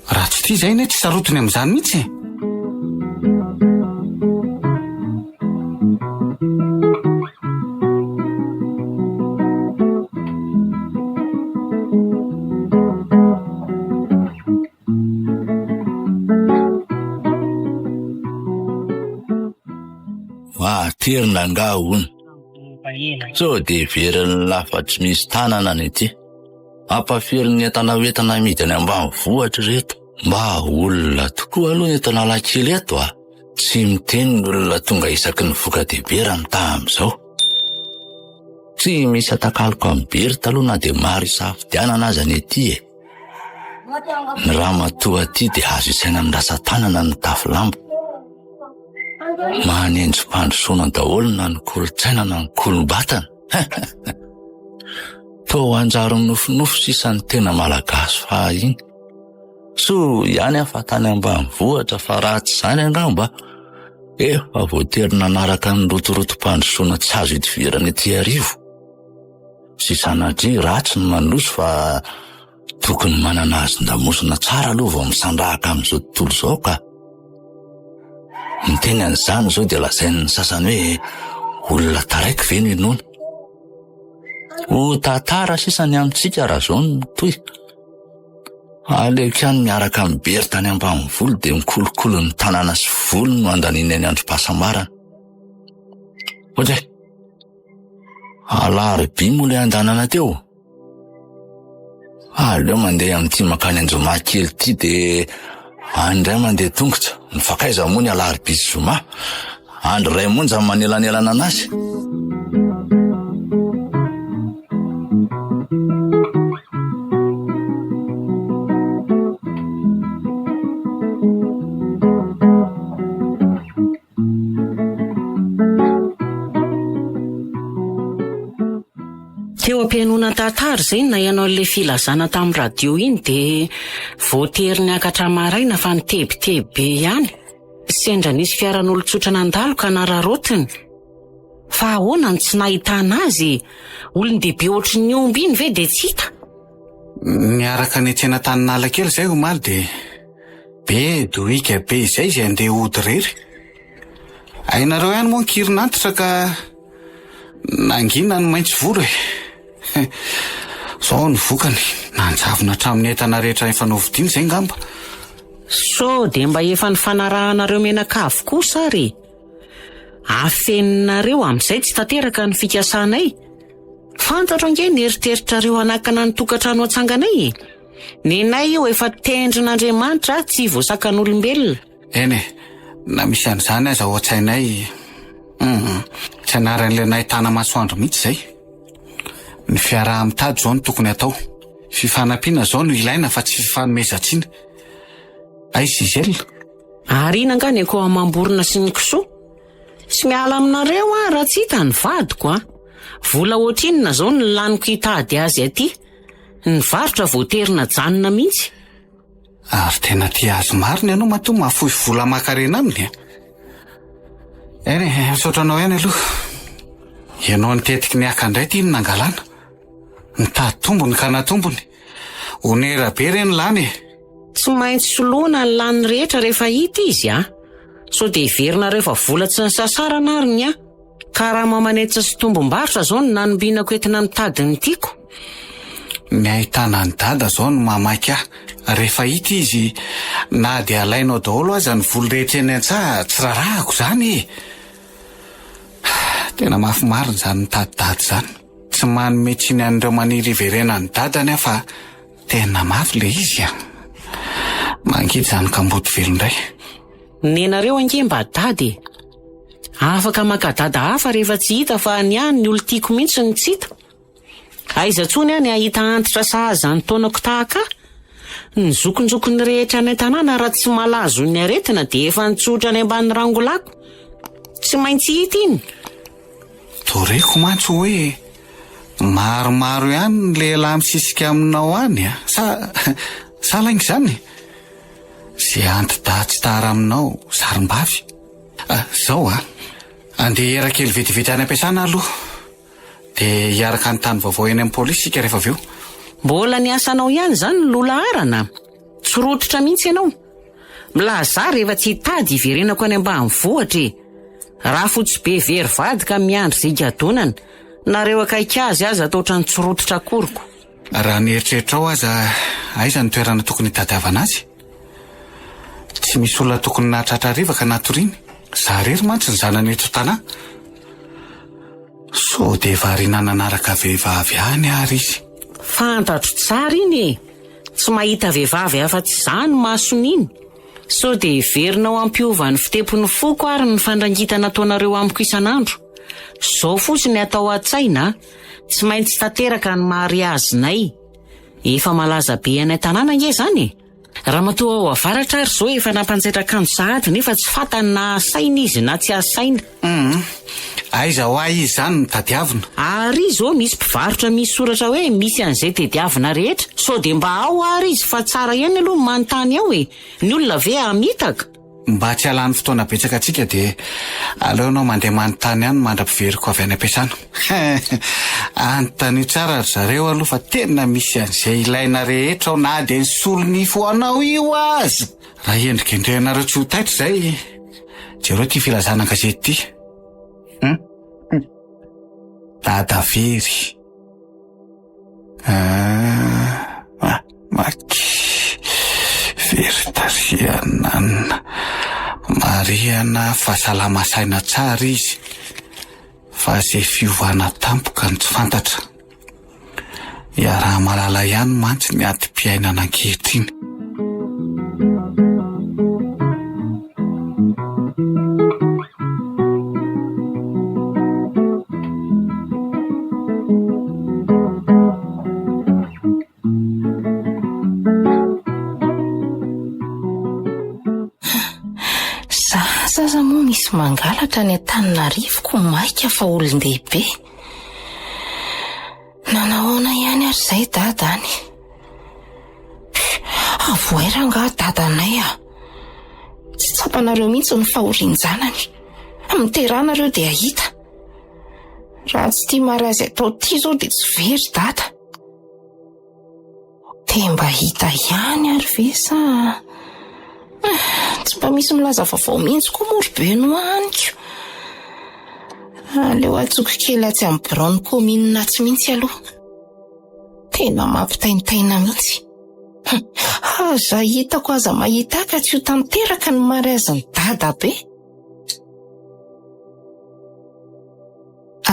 Raha tsy tia zay ne tsy sarotiny amin'izany mihitsy. Terina nga hono. So de veriny lafatry misy tanana ny ity. Ampafirin'ny entana hoentana amidy any ambanivohitra reto. Mba olona tokoa aloha ny entana lakely eto Tsy miteny ny olona tonga isaky ny voka-dehibe raha ny tamin'izao. Tsy misy atakaloka amin'ny bery taloha na de maro isafidianana aza ny ety e. Ny ramatoa ty de azo isaina ny rasa-tanana ny tafilambo. Manenjo mpandrosoana daholo na ny kolotsaina na ny kolombatana. Tao anjaro nofinofo sisan'ny tena malagasy fa iny. So ihany afa tany ambanivohitra fa ratsy zany angamba. Efa voaterina naraka ny rotorotom-pandrosoana tsy azo idivirana ety arivo. Sy sanatria ratsy ny manoso fa tokony manana azy ndamosina tsara aloha vao misandrahaka amin'izao tontolo izao ka. Ny teny an'izany zao dia lazainy ny sasany hoe olona taraiky ve no inona. Ho tantara sisany amintsika raha zao no toy. Aleko ihany miaraka amin'ny bery tany ambanivolo dia mikolokolo ny tanàna sy volo no andaniana ny androm-pahasambarana. Ohatray, alarobia moa ilay andanana teo. Aleo mandeha amin'ity makany Anjomakely ity dia andray mandeha tongotra. Ny fakaiza moa ny alarobia sy zoma. Andro ray monja manelanelana anazy. Teo am-pianona tantara zay na ianao le filazana tamin'ny radio iny dia voatery niakatra maraina fa nitebiteby be ihany. Sendra nisy fiaran'olon-tsotra nandalo ka nararotiny. Fa ahoana ny tsy nahitana azy? Olon-dehibe ohatry ny omby iny ve dia tsy hita? Niaraka ny tsena tany Analakely zay omaly de be dohika be izay andeha hody rery. Ainareo ihany moa nkirinantitra ka nangina ny maintso volo e. Zao ny vokany nanjavona hatramin'ny entana rehetra efa novidiany zay ngamba. So dia mba efa nifanarahanareo menakavy kosa ary. Afeninareo amin'izay tsy tanteraka ny fikasanay. Fantatra ange ny eritreritrareo anakana ny tokantrano atsanganay. Nenay io efa tendrin'Andriamanitra tsy voasakan'olombelona. Eny na misy an'izany aza ao an-tsainay. Tsy anaran'ilay nahitana masoandro mihitsy zay. Ny fiaraha-mitady zao no tokony atao. Fifanampiana zao no ilaina fa tsy fifanomezantsina. Aizy izelina. Arina nga ny ako amamborona sy ny kisoa. Tsy miala aminareo raha tsy hita ny vadiko Vola ohatrinona zao ny laniko hitady azy aty. Ny varotra voaterina janona mihitsy. Ary tena tia azy marina ianao matoa mahafohy vola makarena aminy. Eny, misaotranao ihany aloha. Ianao nitetiky ny aka indray ty ny nangalana. Nitady tombony ka natombony. Onera be reny lany e. Tsy maintsy soloana ny lany rehetra rehefa hita izy, so de iverina rehefa vola tsy ny sasarana ary ny ka raha mamanetsa sy tombom-barotra zao ny nanombinako entina mitady ny tiako. Ny ahitana ny dada zao no mamaky ahy. Rehefa hita izy, na de alainao daholo aza ny voly rehetra eny an-tsaha, tsy rarahako zany e. Tena mahafinarina zany mitady dady zany. Tsy manome tsiny an'ireo maniry iverena ny dadany aho fa tena mafy le izy mangidy zany ka mboty velondray. Nenareo ange mba dady. Afaka maka dada hafa rehefa tsy hita fa ny any ny olo tiako mihitsy ny tsy hita. Aiza tsony any ahita antitra sahaza ny taonako tahaka. Ny zokonjokony rehetra ny tanàna raha tsy malazo ny aretina de efa nitsotra any ambany rangolako. Tsy maintsy hita iny. Toreko mantsy hoe maromaro ihany ny lehilahy misisika aminao any sa laingy zany. Zay anti-da tsy tara aminao sarim-bavy. Zao andeha era kely vetivety any am-piasana aloha. De hiaraka ny tany vaovao eny amin'ny polisy sika rehefa avy eo. Mbola ny asanao ihany zany lola arana. Tsy rototra mihitsy ianao. Milaza rehefa tsy hitady iverenako any ambany vohatra. Raha fotsy be very vady ka miandry zay gadonana. Nareo akaiky azy atao ohatran'ny tsy rototra koroko. Raha ny eritreritra ao aza, aiza ny toerana tokony hitadiavana azy? Tsy misy olona tokony nahatratra rivaka natoriny. Zarery mantsy ny zanany eto tanà. So de variana nanaraka vehivavy any ary izy. Fantatro tsara iny. Tsy mahita vehivavy afa-tsy zany mason'iny. So de iverinao ampiova ny fitepony foko ary ny fandrangitana ataonareo amiko isan'andro. Zao fotsiny atao an-tsaina, tsy maintsy tanteraka ny mariazinay. Efa malaza be any tanàna nge zany. Raha matoa ao avaratra ary zao efa nampanjaitra kanjo sahady nefa tsy fantany na asaina izy na tsy asaina. Aiza ho ahy izy zany tadiavina. Ary zao misy mpivarotra misy soratra hoe misy an'izay tadiavina rehetra. So de mba ao ary izy fa tsara ihany aloha manontany ao ny olona ve amitaka. Mba tsy alany fotoana betsaka atsika de aleonao mandeha manontany ihany mandra-piveriko avy any am-piasana. Anontany tsara zareo aloha fa tena misy an'izay ilaina rehetra ao na de ny solonifo anao io azy. Raha endrikendrehanareo tsy ho taitra zay, jereo ty filazana gazety ty. Dada very. Maky very tarianana Mariana fahasalama saina tsara izy. Fa zay fiovana tampoka ny tsy fantatra. Raha malala ihany mantsy ny ati-piainana ankehitriny. Zaza moa misy mangalatra ny Antananarivo maika fa olon-dehibe. Nanahoana ihany ary zay dadany. Avoairanga dadanay tsy tsapanareo mihitsy ny fahorinjanany. Miterana dia ahita. Raha tsy tia marazy atao ty zao dia tsy very dada. Mba hita ihany ary ve sa tsy mba misy milaza vaovao mihitsy koa morobe no aniko. Aleo atsoky kely atsy amin'ny braony komina tsy mihitsy aloha. Tena mampitaintaina mihitsy. Aza hitako aza mahita ka tsy ho tanteraka ny marezany dada be.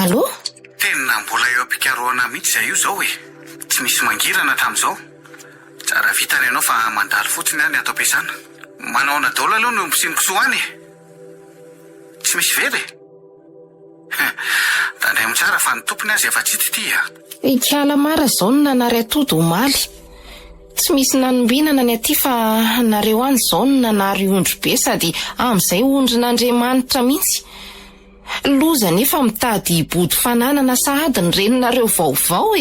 Allo? Tena mbola eo am-pikaroana mihitsy zay io zao tsy misy mangirana tam'izao. Tsara vita ianao fa mandalo fotsiny any ato am-piasana. Manaona daholo aloha no misinikoso any. Tsy misy very. Tandray tsara fa ny tompony azy efa tsy ty. Ikala mara zao no nanary atody omaly. Tsy misy nanombinana ny aty fa nareo any zao no nanary ondro be sady amin'izay ondrin'Andriamanitra mihitsy. Loza nefa mitady body fananana sahady ny reninareo vaovao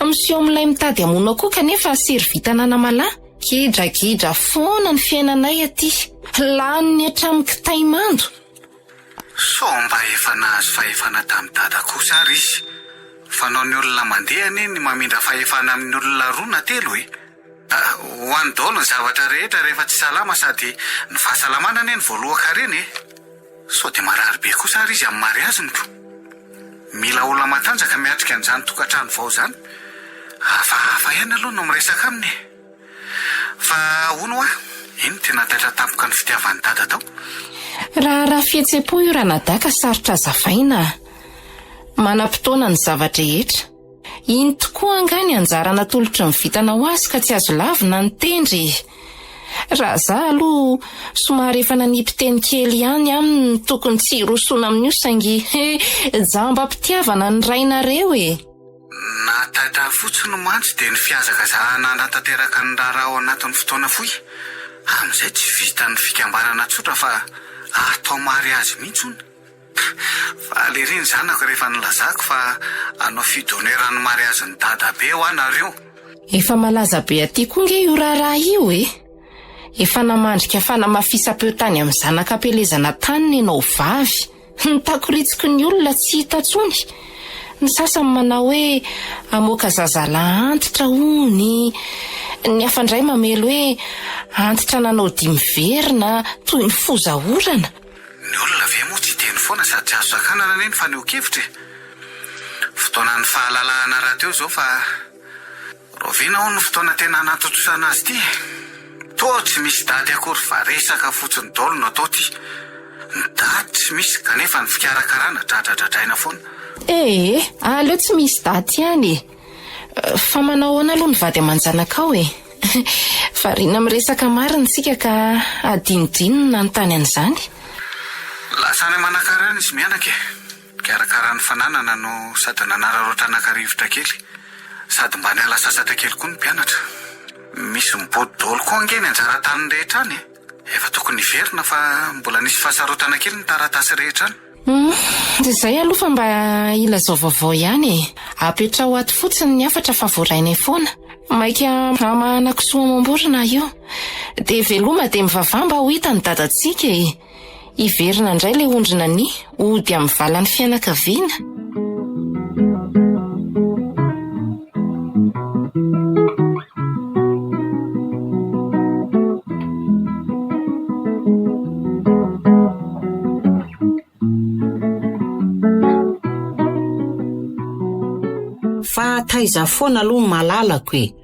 Amsio amin'ilay mitady amona koa kanefa servitanana malà. Gidra foana ny fiainanay aty. Lany ny hatramin'ny kitaimando. So mba efa nahazo fahefana tamin'ny dada kosa ary izy. Fanao ny olona mandeha ny mamindra fahefana amin'ny olona roa na telo e. Ho any daholo ny zavatra rehetra rehefa tsy salama sady ny fahasalamana ny voalohaka reny e. So dia marary be kosa ary izy amin'ny mariaziny. Mila olona matanjaka miatrika an'izany tokantrano vao zany. Hafahafa ihany aloha no miresaka aminy. Fa hono a, iny tena taitra tampoka ny fitiavan'ny dada tao. Raha fihetsem-po io ranadaka sarotra azavaina. Manam-potoana ny zavatra rehetra. Iny tokoa angany anjarana tolotry ny vitana ho azy ka tsy azo lavina ny tendry. Raha za aloha somary efa nanipy-teny kely ihany aminy tokony tsy rosoana amin'io saingy jamba-pitiavana ny rainareo e. Nataitra fotsiny mantsy dia ny fiazaka zahana nanatanteraka ny raharaha ao anatin'ny fotoana fohy. Amin'izay tsy vitan'ny fikambanana tsotra fa atao mary azy mihitsy hono. Fa alery ny zanako rehefa nilazako fa anao fidonerany mary azy ny dada be ho anareo. Efa malaza be aty koa nge io raharaha io e. Efa namandrika fanamafisam-peo tany amin'ny zanakam-pelezana taniny ianao vavy. Nitakoritsiko ny olona tsy hita tsony. Ny sasany manao hoe amoaka zazalahy antitra hony. Ny hafandray mamelo hoe antitra nanao dimy verina toy ny fozahorana. Ny olona ve moa tsy teny foana sady tsy azo zakanana neny fa neo-kevitra. Fotoana ny fahalalahana raha teo zao fa rovina ho ny fotoana tena anatotrosana azy ty. To tsy misy dady akory fa resaka fotsiny daholo no atao ty. Ny dady tsy misy kanefa ny fikarakarana dradradradraina foana. Aleo tsy misy dady ihany. Fa manao ahoana aloha ny vady aman-janakao e. Variana miresaka marina tsika ka adinodinina ny tany an'izany. Lasany manakarana izy mianaka e. Karakarany fananana no sady nanararotra anakarivotra kely. Sady mba niala sasatra kely koa ny mpianatra. Misy mibody daholo koa angeny anjara taniny rehetra any. Efa tokony verina fa mbola nisy fahasarotana kely ny taratasy rehetra any. Izay aloha fa mba ilazao vaovao ihany e. Apetrao ato fotsiny ny afatra fa voarainay foana. Maika amahana-kisoa mamborona io. Dia veloma dia mivavamba ho hita ny dadantsika e. Iverina indray le ondrina ny ody amin'ny valan'ny fianakaviana. Fa taiza foana aloha malalako e.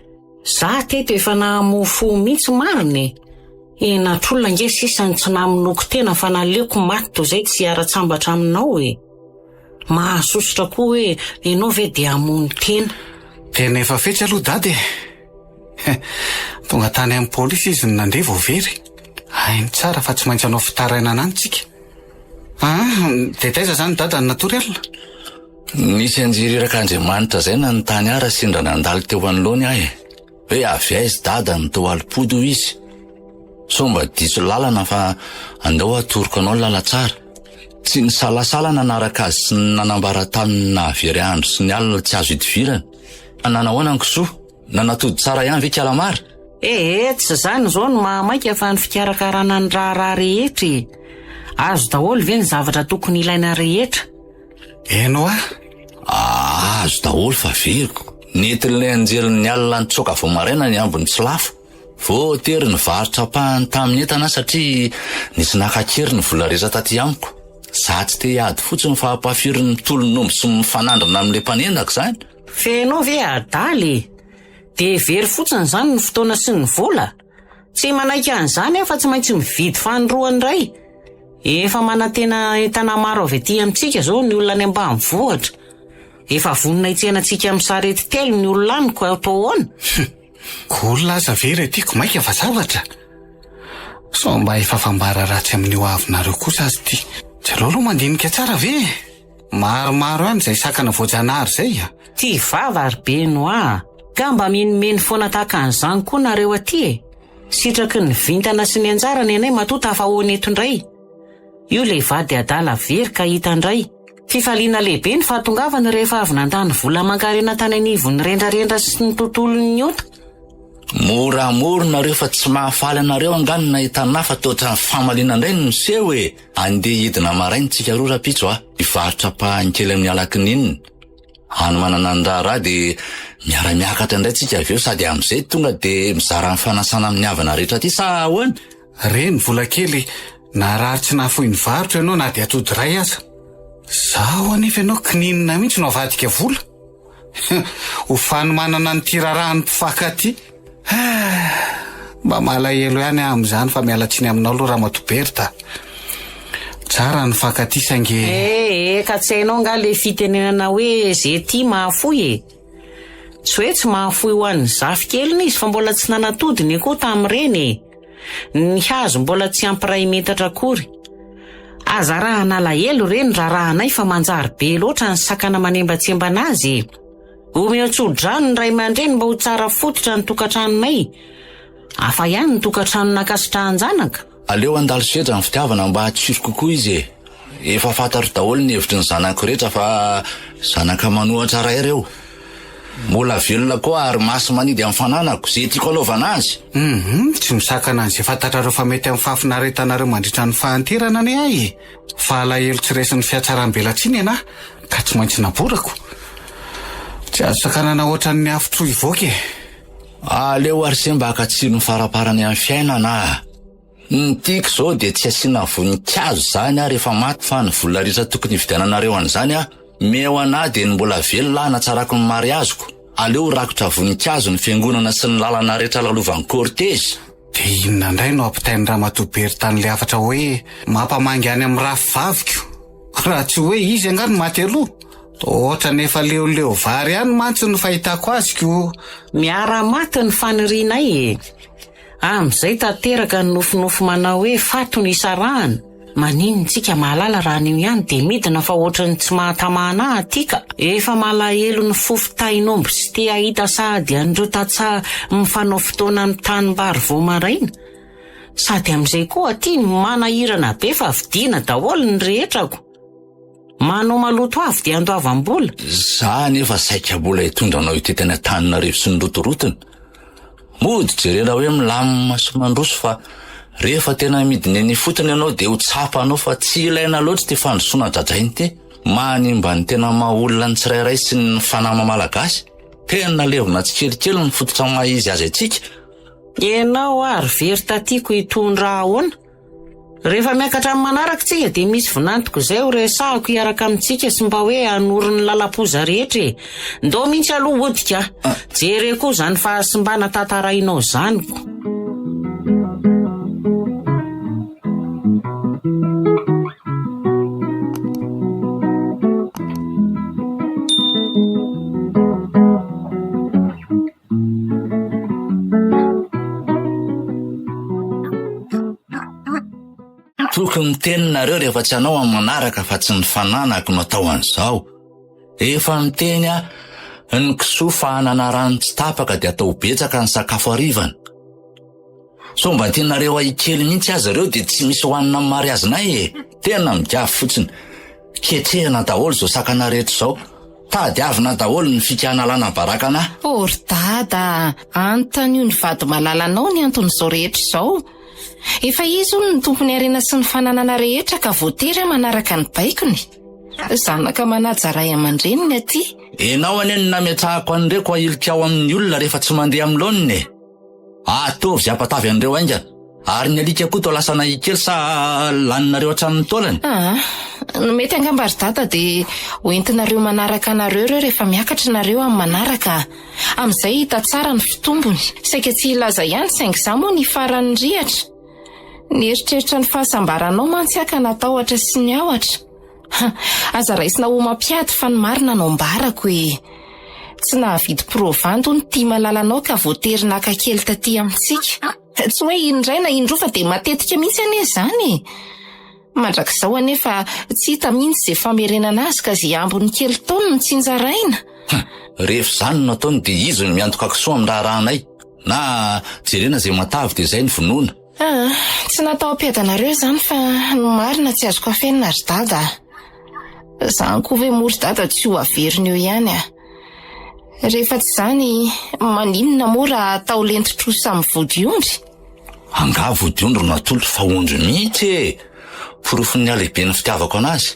Za teto efa namofo mihitsy mariny. Natrolona nge sisany tsy naminoko tena fa naleoko maty toy izay tsy ara-tsambatra aminao e. Mahasositra koa hoe ianao ve dia amony tena. Tena efa fetsy aloha dady e. Tonga tany amin'ny polisy izy nandre vao very. Hainy tsara fa tsy maintsy anao fitaraina anantsika. Dia taiza zany dada ny natory alina? Nisy anjiry irak'Andriamanitra zay na ny tany ara sindra nandalo teo anoloany ahy e. Hoe avy aizy dada ny teo alipody ho izy. So mba diso lalana fa andao atoroko anao lala tsara. Tsy ny salasalana naraka azy sy ny nanambara taniny na very andro sy ny alina tsy azo idivirana. Nanahoana ny kisoa? Nanatody tsara ihany ve kalamara? Tsy zany zao no mahamaika fa ny fikarakarana ny raharaha rehetra. Azo daholo ve ny zavatra tokony ilaina rehetra? Eno azo daholo fa veriko. Netin'ilay anjelin'ny alina ny tsoka vao maraina ny ambony tsy lafo. Voatery ny varotra pahany tamin'ny entana satria nisy nakakery ny vola reza taty amiko. Za tsy te hiady fotsiny fa hampafiry ny tolonombo sy mifanandrana amin'ilay mpanendako zany. Fenao ve adaly? Dia very fotsiny zany ny fotoana sy ny vola. Tsy manaiky an'izany fa tsy maintsy mividy fanroany ray. Efa manatena entana maro avy aty amintsika zao ny olona any ambanivohitra. Efa vonina hitsenantsika amin'ny sarety telo ny olonaniko atao ahoana. Olona aza very atyko maika fa zavatra. So mba efa fambara ratsy amin'ny hoavinareo kosa azy ty. Tsy aleo aloha mandinika tsara ve? Maromaro ihany izay sakana voajanahary zay. Ty vava ary be no ka mba menimeny foana tahaka an'izany koa nareo aty e. Sitraky ny vintana sy ny anjarany anay matota hafa honeto indray. Io le vady adala very ka hita indray. Fifaliana lehibe ny fahatongavany rehefa avy nandany vola mankarena tany anivony rendrarendra sy ny tontolony ota. moramorona nareo fa tsy mahafaly anareo anganina hitanà fa toatra ny famaliana indray no miseho hoe andeha hidina marainy tsika roa rapitso hivarotra pahankely amin'ny alakininina any manana andrara dia miara-miakatra indray tsika avy eo sady amin'izay tonga dia mizara ny fanasana amin'ny havana rehetra ty sa ahoana reny vola kely na raha tsy nahafohy ny varotra ianao na dia atody ray aza zaho anefa ianao kininina mihitsy no avadika vola ho fanomanana ny tirarahan'ny mpifankaty mba malahelo ihany amin'izany fa mialatsiny aminao aloha raha matoberta tsara ny fankaty sange ka tsy hainao nga le fitenenana hoe zay ty mahafohy tsy hoe tsy mahafohy ho an'ny zafikelyna izy fa mbola tsy nanatodiny koa tamin'ireny ny hazo mbola tsy ampiray metatra akory aza raha nalahelo reny rarahanay fa manjary be loatra ny sakana manembatsemba anazy omeo-tsodrano ny ray aman-dreny mba ho tsara fototra ny tokantranonay afa ihany ny tokantrano nakasitrahan-janaka aleo andalo sedra ny fitiavana mba hatsiry kokoa izy efa fantaro daholo ny hevitry ny zanako rehetra fa zanaka manohatra ray ireo mbola velona koa ary masy manidy amin'ny fananako zay tiako anaovana azy tsy misakana an'izay fantatrareo fa mety amin'ny fahafinaretanareo mandritra ny fahanterana ane ahy fa alahelo tsy resin'ny fiatsaram-belatsiny iana ka tsy maintsy naborako tsy azo sakanana ohatran'ny afotro ivoaka aleo ary se mba hakatsiro ny faraparany amin'ny fiainana ny tiako zao dia tsy asiana voninkazo zany rehefa maty fa ny vola rehetra tokony hividiananareo an'izany meo anahy dia ny mbola velona natsarako ny mariaziko aleo rakotra voninkazo ny fiangonana sy ny lalana rehetra lalovan'ny kortezy dia inona indray no ampitainy Ramatobery tan'le afatra hoe mampamangy any amin'ny rafivaviko raha tsy hoe izy angano maty aloha ohatra nefa leoleo vary ihany mantsy no fahitako aziko miara-maty ny fanirianay amin'izay tanteraka ny nofinofo manao hoe fato ny isarahana maninontsika mahalala raha an'io ihany dia midina fa ohatrany tsy mahatamana atika efa malahelo ny fofotainombo sy te ahita sady an'ireo tatsaha mifanao fotoana ny tanimbary vao maraina sady amin'izay koa ty manahirana be fa vidiana daholo ny rehetrako manao maloto avy dia andoavam-bola za nefa saika mbola hitondranao itetany an-taninareo sy ny rotorotony mody jerena hoe milamina sy mandroso fa rehefa tena midiny ny fotony ianao dia ho tsapanao fa tsy ilaina loatra ty fandrosoana dradrainy ty manimba ny tena mahaolona ny tsirairay sy ny fanama malagasy tena levona tsy kelikely ny fototra mahizy azy atsika ianao ary very tatiako hitondra ahoana rehefa miakatra amin'ny manaraka tsika dia misy vinantoko izay ho resahako hiaraka amintsika sy mba hoe hanoro ny lalam-poza rehetra ndao mihitsy aloha odika jere koa zany fahasimbana tantarainao zaniko tokony teninareo rehefa tsy anao amin'ny manaraka fa tsy ny fananako no atao an'izao efa miteny ny kisoa fa hanana rano tsy tapaka dia atao betsaka ny sakafo arivana so mba tianareo ahikely mihitsy azy ireo dia tsy misy hohanina amin'ny mariazinay tena migafy fotsiny ketrehana daholo zao sakana rehetra zao tadiavina daholo ny fikanalana barakana dada antan'io ny vady malalanao ny anton'izao rehetra izao efa izy olo ny tompony arena sy ny fananana rehetra ka voatery manaraka ny baikony zanaka manaja ray aman-dreniny aty enao ane ny nametrahako an'ireko ahilika ao amin'ny olona rehefa tsy mandeha amin'ny laoniny atovy zy apatavy an'ireo ainga ary ny alika koa to lasa nahikely sa laninareo hatramin'ny taolany mety angambary dada dia hoentinareo manaraka anareo ireo rehefa miakatra nareo amin'ny manaraka amin'izay hita tsara ny fitombony saika tsy ilaza ihany saingy za moa ny faran'ny rihatra ny eritreritra ny fahasambaranao mantsy aka natahotra sy ny ahotra aza raisina ho mampiady fa ny marina no mbarako hoe tsy nahavidy provanto ny tia malalanao ka voatery naka kely taty amintsika tsy hoe indray na indroa fa dia matetika mihitsy ane zany mandrakizao anefa tsy hita mihitsy izay famerenana azy ka izay ambony kely taona no tsy njaraina rehefa zany no ataony dia izy no miantoka kisoa amin'ny raharanay na jerena izay matavy dia izay ny vonoana tsy natao ampiadanareo zany fa no marina tsy azoko afenina ry dada zany koa ve mory dada tsy ho averiny eo ihany Rehefa tsy zany, maninona moa raha atao lentitro samy vodiondry? Anga vodiondro natolo fa ondro mihitsy e. Porofon'ny alehibe ny fitiavako anazy.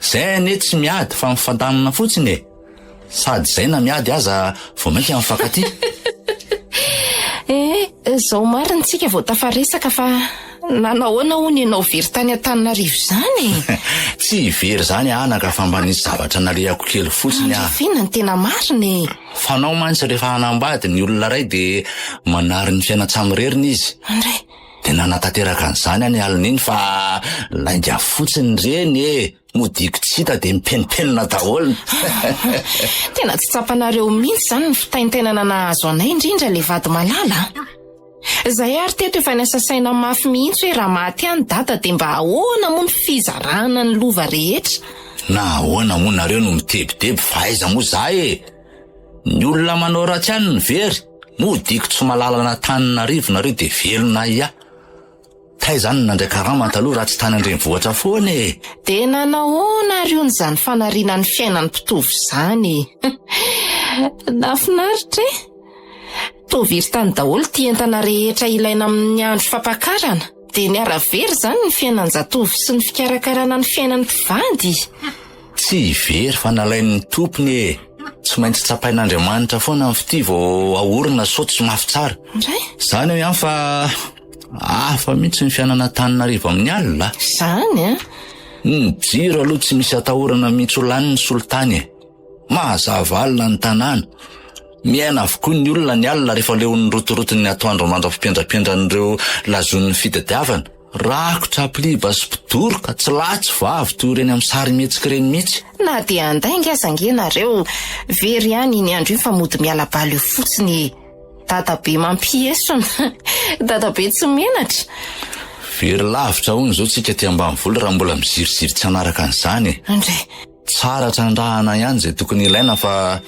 Zay ane tsy miady fa mifantamina fotsiny e. Sady zay na miady aza vao mainka mifankaty. Zao mariny tsika vao tafaresaka fa nanahoana hono ianao very tany Antananarivo zany? Tsy very zany anaka fa mba nisy zavatra nalehako kely fotsiny a. Fina ny tena mariny. Fanao mantsy rehefa hanambady ny olona ray de manary ny fiainatsamoreriny izy. Andray. De nanatanteraka an'izany any alin'iny fa lainga fotsiny reny e. Modiko tsy hita de mipenipenina daholo. Tena tsy tsapanareo mihitsy zany ny fitaintainana nahazo anay indrindra le vady malala. Zay ary teto efa niasasaina mafy mihitsy hoe raha maty any dada de mba ahoana moa ny fizarana ny lova rehetra. Na ahoana moa nareo no mitebiteby fa aiza moa zahay e. Ny olona manao ratsy any ny very. Modiko tsy malalana Antananarivo nareo de velona ia. Tay zany nandray karama taloha raha tsy tany andrenivohitra foana e. De nanahoana ary ony zany fanariana ny fiainan'ny mpitovy zany. Nafinaritra e. Toviry tany daholo ty entana rehetra ilaina amin'ny andro fampakarana. De niara very zany ny fiainan'ny zatovy sy ny fikarakarana ny fiainan'ny mpivady. Tsy very fa nalain'ny tompony e. Tsy maintsy tsapain'Andriamanitra foana ny fity vao aorina sao tsy mafy tsara. Zany hoe ihany fa hafa mihitsy ny fiainana Antananarivo amin'ny alina. Zany a? Ny jiro aloha tsy misy atahorana mihitsy ho lany ny solitany e. Mazava alina ny tanàna. Miaina avokoa ny olona ny alina rehefa leon'ny rotoroton'ny atoandro mandra-pipendrapendran'ireo lazon'ny fitadiavana. Rakotra apliba sy mpidoroka tsy latsy vavy toy ireny amin'ny sary mihetsika ireny mihitsy. Na dia andainga aza angenareo very ihany ny andro iny fa mody miala baly io fotsiny. Dadabe mampiesona. Dadabe tsy menatra. Very lavitra hono zao tsika ty ambanivola raha mbola miziriziry tsy hanaraka an'izany. Andray. Tsara trandrahana ihany zay tokony ilaina fa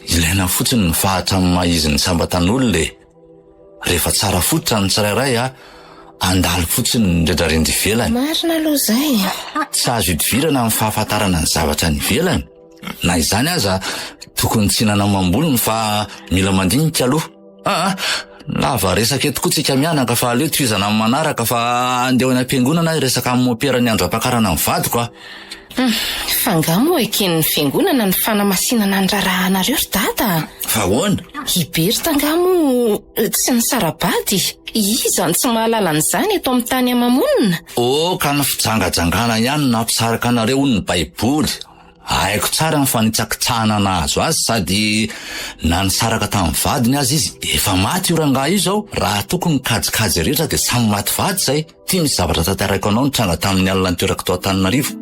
ilaina fotsiny ny fahatra amin'ny mahizin'ny sambatan'olona e. Rehefa tsara fototra ny tsirairay a, andalo fotsiny ny rendrarendry ivelany. Marina aloha zay. Tsy azo idivirana amin'ny fahafantarana ny zavatra ny ivelany. Na izany aza tokony tsy nanamam-bolony fa mila mandinika aloha. Lava resaka eto koa tsika mianaka fa aleo tohizana amin'ny manaraka fa andeho any am-piangonana resaka amin'ny mopera ny andro ampakarana amin'ny vadiko a. Fangamo eken'ny fiangonana ny fanamasinana ny rarahanareo ry dada. Fa ahoana? Ibery tangamo tsy ny sarabady. Iza ny tsy mahalala an'izany eto amin'ny tany amamonina. Ka ny fijangajangana ihany nampisaraka anareo hono ny baiboly. Haiko tsara ny fanitsakitsahana nahazo azy sady na nisaraka tamin'ny vadiny azy izy efa maty io rangahy io zao. Raha tokony kajikajy rehetra de samy maty vady zay. Ty misy zavatra tantaraiko anao nitranga tamin'ny alina nitoerako tao Antananarivo.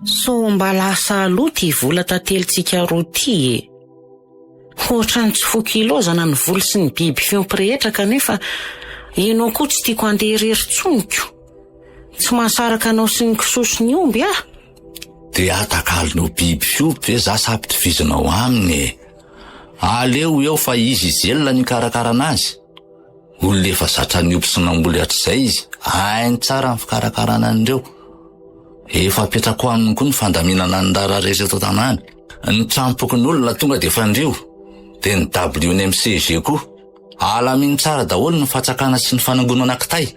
So mba lasa aloha ty vola tatelitsika roa ty e. Ohatrany tsy fokilozana ny voly sy ny biby fiompirehetra kanefa enao koa tsy tiako andeherery tsoniko. Tsy mahasaraka anao sy ny kisoso ny omby ah. De atakalinao biby fiompy ve za sapy tovizinao aminy e. Aleo eo fa izy zelona ny karakarana azy. Olona efa zatra niompy sy namboly hatr'izay izy. Hainy tsara ny fikarakarana an'ireo. Efa petrako aminy koa ny fandaminana ny rarareza eto tanàna. Ny trampoko olona tonga de fandrio. De ny WNMCG koa. Alamin'ny tsara daholo ny fatsakana sy ny fanangonana kitay.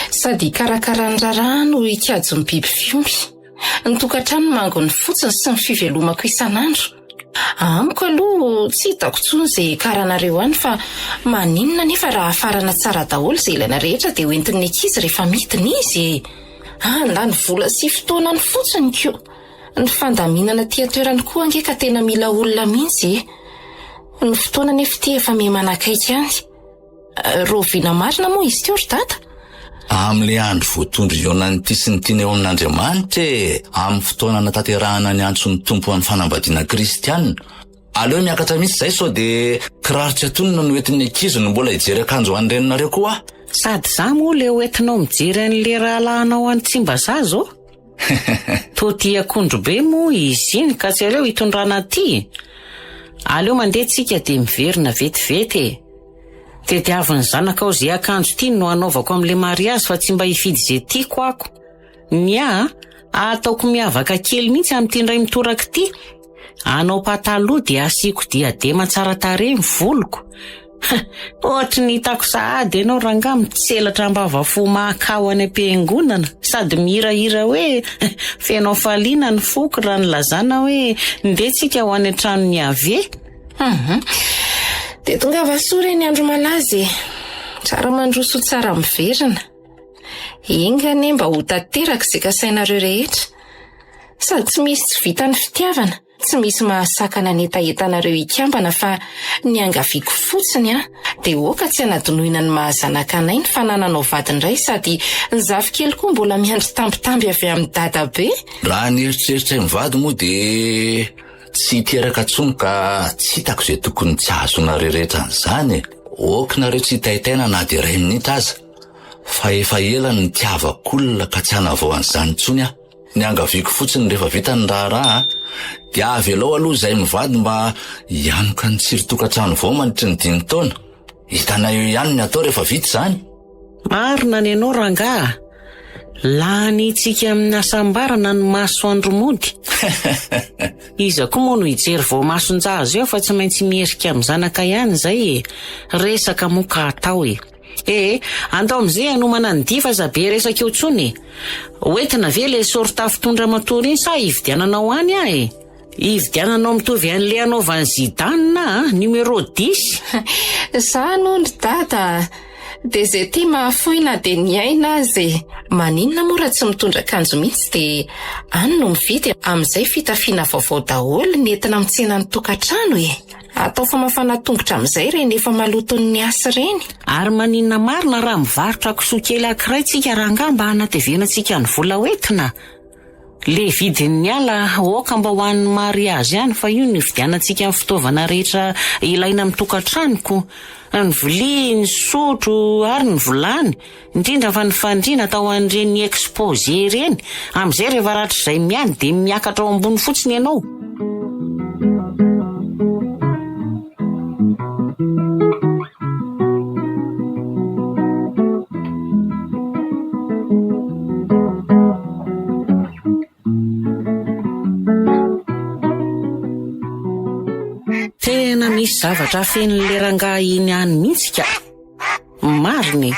Sady karakara ny rarah no ikajy ny biby fiompy. Ny tokantrano mango ny fotsiny sy ny fivelomako isan'andro. Amiko aloha tsy hitako tsony izay karanareo any fa maninona nefa raha afarana tsara daholo izay ilaina rehetra dia hoentin'ny ankizy rehefa midina izy. Andany vola sy fotoana ny fotsiny koa. Ny fandaminana tia toerany koa angeka tena mila olona mihitsy. Ny fotoana nefa tia efa mimanakaiky any. Rovina marina moa izy teo ry dada. Amile andro voatondro ionany ty sy ny tiana eo amin'Andriamanitra e. Amin'ny fotoana natanterahana ny antso ny tompo amin'ny fanambadiana kristianina. Aleo miakatra mihitsy zay sao de kiraritra tonona no entin'ny ankizy no mbola hijery akanjo any reninareo koa. Sady za moa le hoentinao mijery an'le rahalahanao any Tsimbazaza o. Toty akondro be moa izy iny ka tsy aleo hitondrana aty. Aleo mandeha tsika dia miverina vetivety. Tediavin'ny zanaka ao zay akanjo ty no anaovako amin'le mariazy fa tsy mba hifidy zay tiako ako. Ataoko miavaka kely mihitsy amin'ity indray mitoraka ity. Anao pataloha dia asiako diadema tsara tarehy ny voloko. Ohatry ny hitako sahady ianao rangahy mitselatra ambavafo mahakao any am-piangonana sady mihirahira hoe fenao faliana ny foko raha nylazana hoe ndeha tsika ho any an-tranony ave. Dia tonga vasoa reny andro malazy. Tsara mandroso tsara miverina. Ingane mba ho tanteraka izay kasainareo rehetra. Sady tsy misy tsy vitany fitiavana. Tsy misy mahasakana ny etaentanareo ikambana fa ny angaviako fotsiny dia oka tsy anadonoina ny mahazanaka anay ny fanananao vadindray sady ny zafikely koa mbola miandry tambitamby avy amin'ny dada be. Raha ny eritreritra ny vady moa dia tsy teraka tsony ka tsy hitako izay tokony tsy azonareo rehetra an'izany. Okinareo tsy hitaitaina na dia iray minitra aza. Fa efa ela ny tiavak'olona ka tsy hanavao an'izany tsony aho. Ny angaviako fotsiny rehefa vita ny raharaha dia avy alao aloha izay mivady mba hianoka ny tsiron-tokantrano vao mandritry ny 5 taona. Hitanay eo ihany ny atao rehefa vita izany. Marina ny ianao rangahy. Lany itsika amin'ny asambarana ny masoandro mody. Iza koa moa no hijery vao masonjazo eo fa tsy maintsy mierika amin'ny zanaka ihany zay. Resaka moka atao e. Andao amin'izay anomana ny diva zabe resaka eo tsony. Oentina ve le sorta fitondra matory iny sa hividiananao any ahy? Hividiananao mitovy an'le anaovan'ny Zidane na numéro 10. Za no dada. Dia zay ty mahafoina dia ny aina azy. Maninona moa raha tsy mitondra akanjo mihitsy dia any no mividy amin'izay fitafiana vaovao daholo nentina mitsena ny tokantrano e. Atao famafana tongotra amin'izay reny efa maloton'ny asa reny. Ary maninona marina raha mivarotra kisoa kely ankiray tsika rangahy mba hanatevenantsika ny vola hoentina. Le vidin'ny ala oka mba ho an'ny mariazy ihany fa io ny vidianantsika amin'ny fitaovana rehetra ilaina amin'ny tokantranoko. Ny vilia, ny sotro ary ny vilany. Indrindra fa ny fandriana atao an'ireny exposé reny. Amin'izay rehefa ratra izay miany dia miakatra ao ambony fotsiny ianao. Tena misy zavatra fen'le rangahy iny any mihitsy ka. Mariny.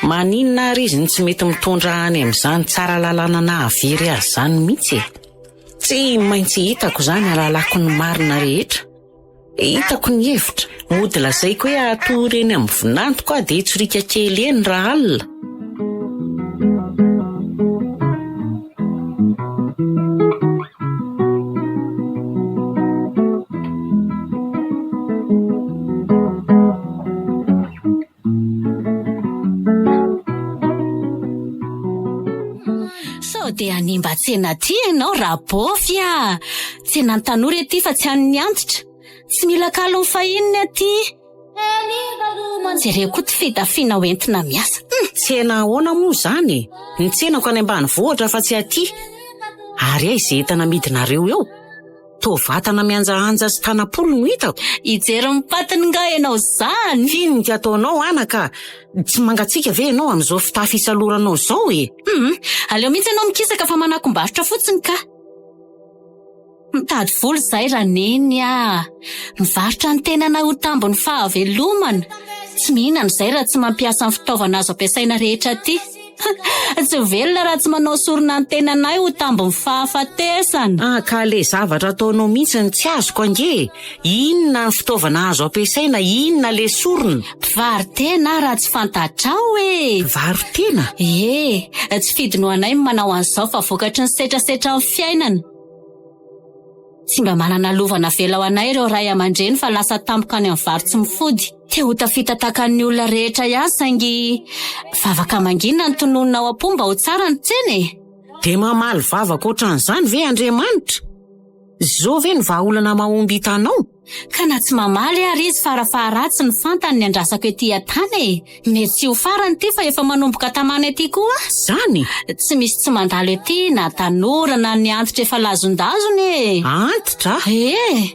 Maninona ary izy tsy mety mitondra any amin'izany tsara lalàna na avery azy zany mihitsy. Tsy maintsy hitako zany alalako ny marina rehetra. Hitako ny hevitra. Mody lazaiko hoe atory eny amin'ny vinantoko dia hitsorika kely eny raha alina. Dia animba tsena ty ianao rabofia. Tsena ny tanora aty fa tsy an'ny antitra. Tsy mila kalony fahininy aty. Jereo koa ty fitafiana hoentina miasa. Tsena ahoana moa zany? Ny tsenako any ambanivohitra fa tsy aty. Ary ay izay entana midinareo eo. Tovatana mianjaanja sy tanapolo no hitako. Ijery mipatiny nga ianao zany. Finon ka ataonao anaka. Tsy mangatsika ve ianao amin'izao fitafy isaloranao zao e? Aleo mihitsy ianao mikisaka fa manakom-barotra fotsiny ka. Mitady vola zay raha neny mivarotra ny tenana ho tambony fahavelomana. Tsy mihinana izay raha tsy mampiasa ny fitaovana azo ampiasaina rehetra aty. Tsy velona raha tsy manao sorona ny tenanay ho tambony fahafatesana. Ka le zavatra ataonao mihitsy ny tsy azoko ange. Inona ny fitaovana azo ampiasaina, inona le sorona? Mpivarotena raha tsy fantatrao e. Mpivarotena? Tsy fidino anay manao an'izao fa vokatry ny setrasetra amin'ny fiainana. Tsy mba manana lovana velao anay ireo ray aman-dreny fa lasa tampoka any amin'ny varotsy mifody. Te ho tafita takan'ny olona rehetra ihany saingy vavaka mangina ny tononona ao am-pomba ho tsara ny tseny. Dia mamaly vavaka ohatran'izany ve Andriamanitra? Zao ve ny vahaolana mahomby hitanao? Ka na tsy mamaly ary izy farafaharatsy ny fantany ny andrasako ety an-tany e. Mety tsy ho farany ty fa efa manomboka tamana ety koa. Zany? Tsy misy tsy mandalo ety na tanora na ny antitra efa lazondazony e. Antitra?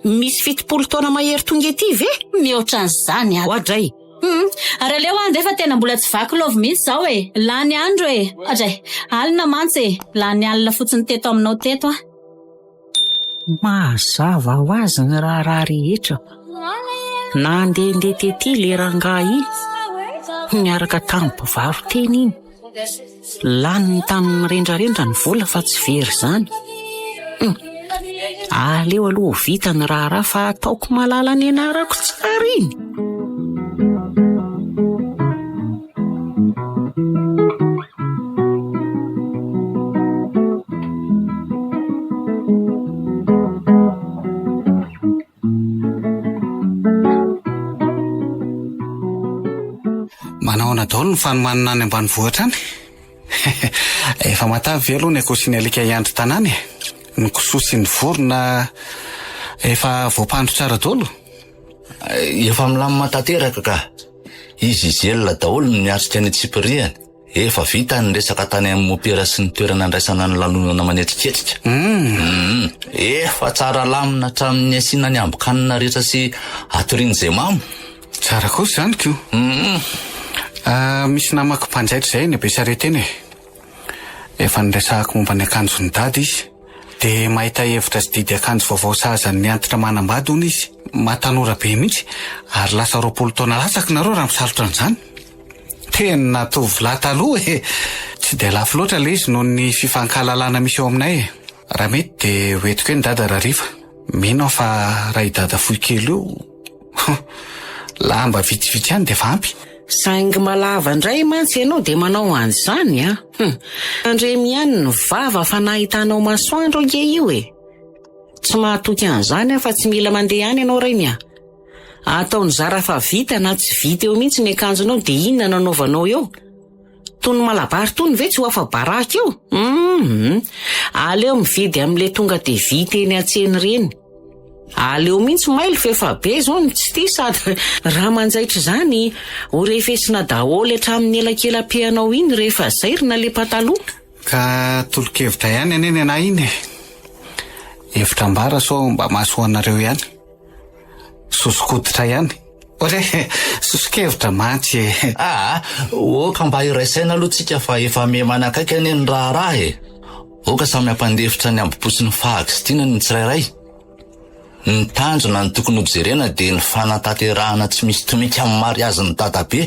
Misy 70 taona mahery tonga ety ve? Mihoatran'izany ato. Oadray. Ary leo andro efa tena mbola tsy vaky lova mihitsy zao e. Lany andro e. Adray, alina mantsy e. Lany alina fotsiny teto aminao teto a. Mazava ho azy ny raha rehetra. Na andehandeha tety le rangahy miaraka tamin'ny mpivaroteny iny. Laniny tamin'ny rendrarendra ny vola fa tsy very zany. Aleo aloha vita ny raha fa ataoko malala ny anarako tsara iny. Manao daholo ny fanomanana any ambanivohitra any. Efa matavy ve aloha ny akosiny alika iandry tanany e. Ny kososy ny vorona efa voapandro tsara daholo. Efa milamina tanteraka ka. Izy izelona daholo ny miatrika any Tsipiriany. Efa vita ny resaka tany amin'ny mopera sy ny toerana andraisana ny lanonana manetriketrika. Efa tsara lamina hatramin'ny asiana ny ambokanina rehetra sy atorian'izay mamo. Tsara kosa zany ko. Misy namako mpanjaitra zay ny Besarety eny e. Efa niresahako momba ny akanjo ny dady izy. De mahita hevitra sy didy akanjo vaovao sahazany ny antitra manambady hono izy. Matanora be mihitsy ary lasa 20 taona latsaky nareo raha misalotra an'izany. Tena tovolahy taloha e. Tsy de lafo loatra le izy noho ny fifankahalalana misy eo aminay e. Raha mety de hoetiko hoe ny dada rariva. Mino fa raha i dada fohy kely io lamba vitsivitsy ihany de vampy. Saingy malava ndray mantsy ianao de manao an'izany a. Andremy ihany ny vava fa nahitanao masoandro ange io e. Tsy mahatoky an'izany fa tsy mila mandeha any ianao ray mia. Ataony zara fa vita na tsy vita eo mihitsy ny akanjonao de inona nanaovanao eo? Tony malabary tony ve tsy ho afa baraka eo? Aleo mividy amin'le tonga de vita eny an-tsena reny. Aleo mihitsy mailo fefa be zao ny tsy ty sady raha manjaitra zany ho refesina daholo hatramin'ny elakelam-peanao iny rehefa zairina le pataloha. Ka tolo-kevitra ihany aneny ana iny. Hevitra mbara so mba mahasoanareo ihany. Sosokoditra ihany. Ore, sosokevitra mantsy e. Oka mba iraisaina aloha tsika fa efa memanakaiky ane ny raha e. Oka samy ampandefitra ny amboposiny fahagistina ny tsirairay. Ny tanjona ny tokony hojerena de ny fanatanterahana tsy misy tomika amin'ny mariazy ny dadabe.